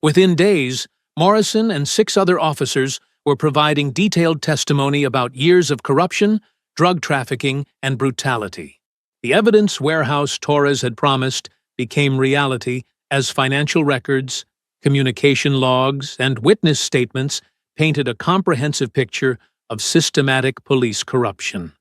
Within days, Morrison and 6 other officers were providing detailed testimony about years of corruption, drug trafficking, and brutality. The evidence warehouse Torres had promised became reality as financial records, communication logs, and witness statements painted a comprehensive picture of systematic police corruption.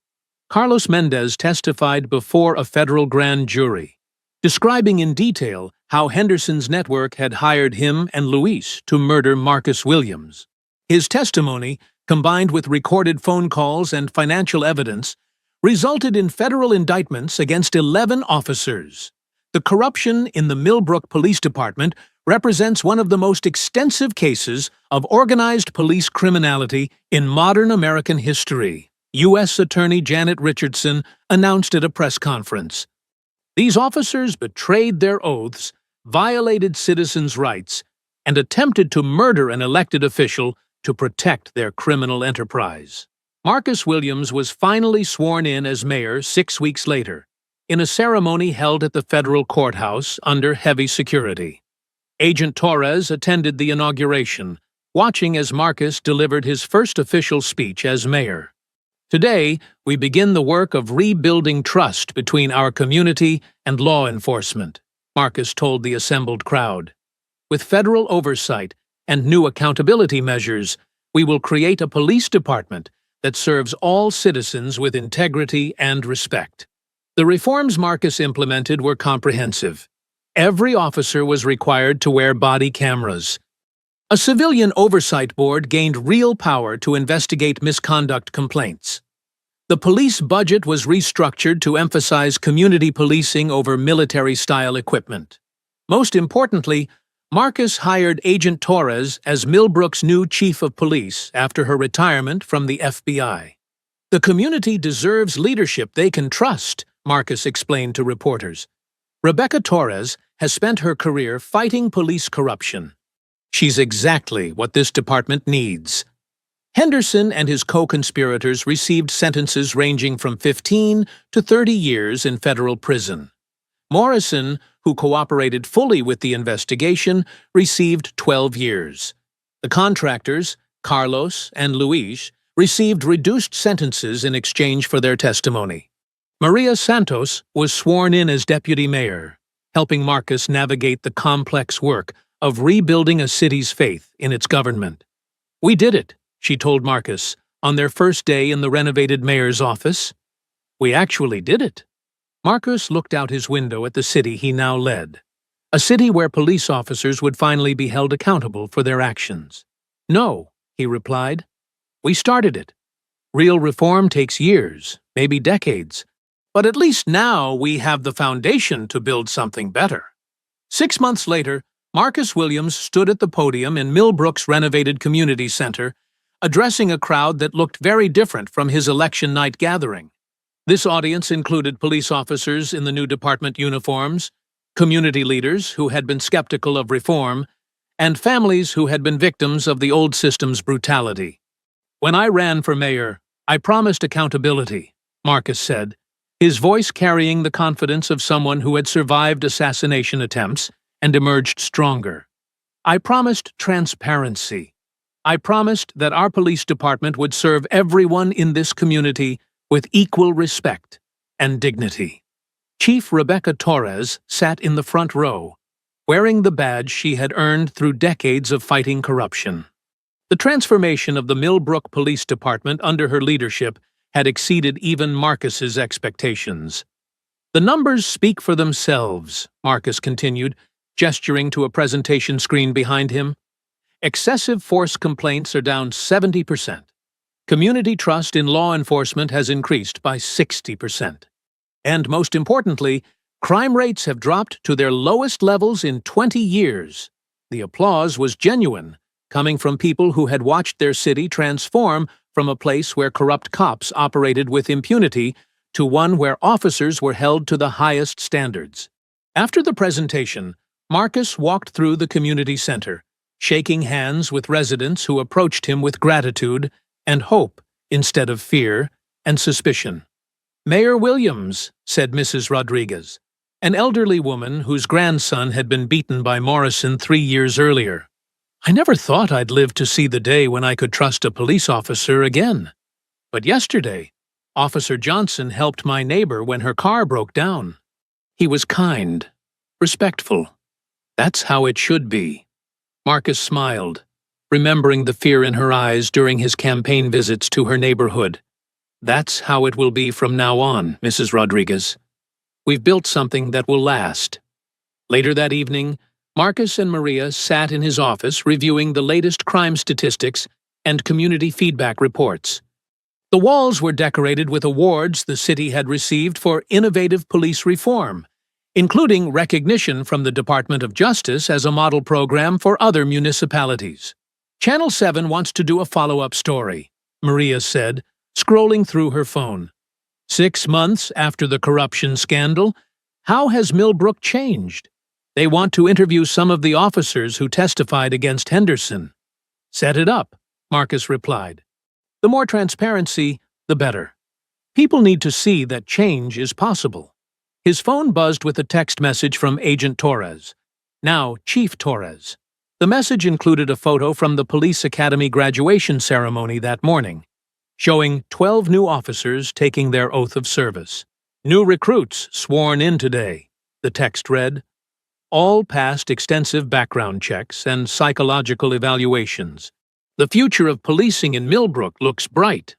Carlos Mendez testified before a federal grand jury, describing in detail how Henderson's network had hired him and Luis to murder Marcus Williams. His testimony, combined with recorded phone calls and financial evidence, resulted in federal indictments against 11 officers. The corruption in the Millbrook Police Department represents one of the most extensive cases of organized police criminality in modern American history, U.S. Attorney Janet Richardson announced at a press conference. "These officers betrayed their oaths, violated citizens' rights, and attempted to murder an elected official to protect their criminal enterprise." Marcus Williams was finally sworn in as mayor 6 weeks later, in a ceremony held at the federal courthouse under heavy security. Agent Torres attended the inauguration, watching as Marcus delivered his first official speech as mayor. "Today, we begin the work of rebuilding trust between our community and law enforcement," Marcus told the assembled crowd. "With federal oversight and new accountability measures, we will create a police department that serves all citizens with integrity and respect." The reforms Marcus implemented were comprehensive. Every officer was required to wear body cameras. A civilian oversight board gained real power to investigate misconduct complaints. The police budget was restructured to emphasize community policing over military-style equipment. Most importantly, Marcus hired Agent Torres as Millbrook's new chief of police after her retirement from the FBI. "The community deserves leadership they can trust," Marcus explained to reporters. "Rebecca Torres has spent her career fighting police corruption. She's exactly what this department needs." Henderson and his co-conspirators received sentences ranging from 15 to 30 years in federal prison. Morrison, who cooperated fully with the investigation, received 12 years. The contractors, Carlos and Luis, received reduced sentences in exchange for their testimony. Maria Santos was sworn in as deputy mayor, helping Marcos navigate the complex work of rebuilding a city's faith in its government. "We did it," she told Marcos on their first day in the renovated mayor's office. "We actually did it." Marcos looked out his window at the city he now led, a city where police officers would finally be held accountable for their actions. "No," he replied. "We started it. Real reform takes years, maybe decades, but at least now we have the foundation to build something better." 6 months later, Marcus Williams stood at the podium in Millbrook's renovated community center, addressing a crowd that looked very different from his election night gathering. This audience included police officers in the new department uniforms, community leaders who had been skeptical of reform, and families who had been victims of the old system's brutality. "When I ran for mayor, I promised accountability," Marcus said, his voice carrying the confidence of someone who had survived assassination attempts and emerged stronger. "I promised transparency. I promised that our police department would serve everyone in this community with equal respect and dignity." Chief Rebecca Torres sat in the front row, wearing the badge she had earned through decades of fighting corruption. The transformation of the Millbrook Police Department under her leadership had exceeded even Marcus's expectations. "The numbers speak for themselves," Marcus continued, gesturing to a presentation screen behind him. "Excessive force complaints are down 70%. Community trust in law enforcement has increased by 60%. And most importantly, crime rates have dropped to their lowest levels in 20 years. The applause was genuine, coming from people who had watched their city transform from a place where corrupt cops operated with impunity to one where officers were held to the highest standards. After the presentation, Marcus walked through the community center, shaking hands with residents who approached him with gratitude and hope instead of fear and suspicion. "Mayor Williams," said Mrs. Rodriguez, an elderly woman whose grandson had been beaten by Morrison 3 years earlier. "I never thought I'd live to see the day when I could trust a police officer again. But yesterday, Officer Johnson helped my neighbor when her car broke down. He was kind, respectful. That's how it should be." Marcus smiled, remembering the fear in her eyes during his campaign visits to her neighborhood. "That's how it will be from now on, Mrs. Rodriguez. We've built something that will last." Later that evening, Marcus and Maria sat in his office reviewing the latest crime statistics and community feedback reports. The walls were decorated with awards the city had received for innovative police reform, including recognition from the Department of Justice as a model program for other municipalities. "Channel 7 wants to do a follow-up story," Maria said, scrolling through her phone. 6 months after the corruption scandal, how has Millbrook changed? They want to interview some of the officers who testified against Henderson. "Set it up," Marcus replied. "The more transparency, the better. People need to see that change is possible." His phone buzzed with a text message from Agent Torres, now Chief Torres. The message included a photo from the police academy graduation ceremony that morning, showing 12 new officers taking their oath of service. "New recruits sworn in today," the text read. "All passed extensive background checks and psychological evaluations. The future of policing in Millbrook looks bright."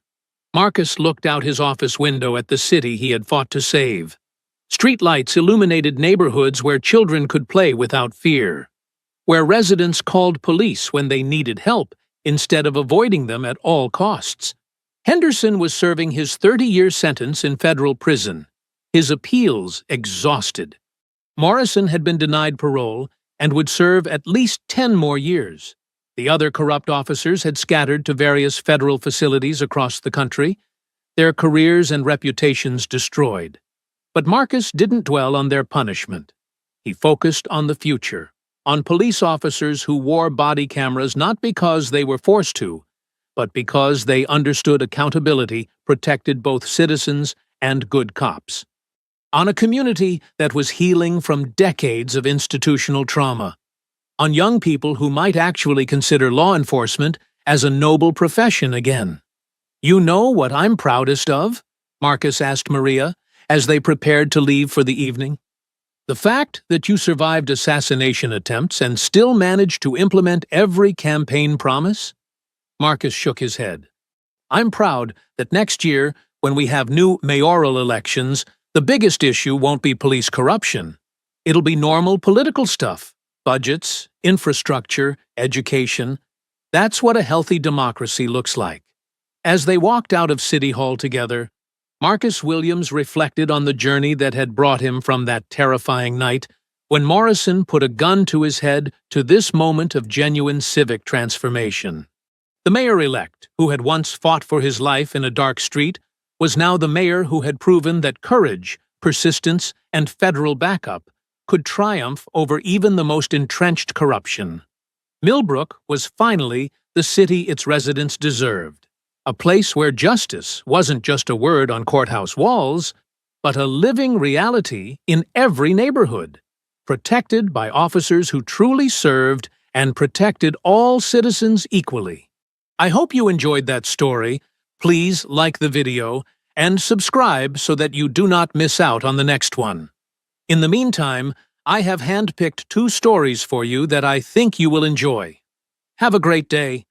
Marcus looked out his office window at the city he had fought to save. Streetlights illuminated neighborhoods where children could play without fear, where residents called police when they needed help instead of avoiding them at all costs. Henderson was serving his 30-year sentence in federal prison, his appeals exhausted. Morrison had been denied parole and would serve at least 10 more years. The other corrupt officers had scattered to various federal facilities across the country, their careers and reputations destroyed. But Marcus didn't dwell on their punishment. He focused on the future, on police officers who wore body cameras not because they were forced to, but because they understood accountability protected both citizens and good cops. On a community that was healing from decades of institutional trauma. On young people who might actually consider law enforcement as a noble profession again. "You know what I'm proudest of?" Marcus asked Maria, as they prepared to leave for the evening. "The fact that you survived assassination attempts and still managed to implement every campaign promise?" Marcus shook his head. "I'm proud that next year, when we have new mayoral elections, the biggest issue won't be police corruption. It'll be normal political stuff: budgets, infrastructure, education. That's what a healthy democracy looks like." As they walked out of City Hall together, Marcus Williams reflected on the journey that had brought him from that terrifying night when Morrison put a gun to his head to this moment of genuine civic transformation. The mayor-elect, who had once fought for his life in a dark street, was now the mayor who had proven that courage, persistence, and federal backup could triumph over even the most entrenched corruption. Millbrook was finally the city its residents deserved. A place where justice wasn't just a word on courthouse walls, but a living reality in every neighborhood, protected by officers who truly served and protected all citizens equally. I hope you enjoyed that story. Please like the video and subscribe so that you do not miss out on the next one. In the meantime, I have handpicked 2 stories for you that I think you will enjoy. Have a great day.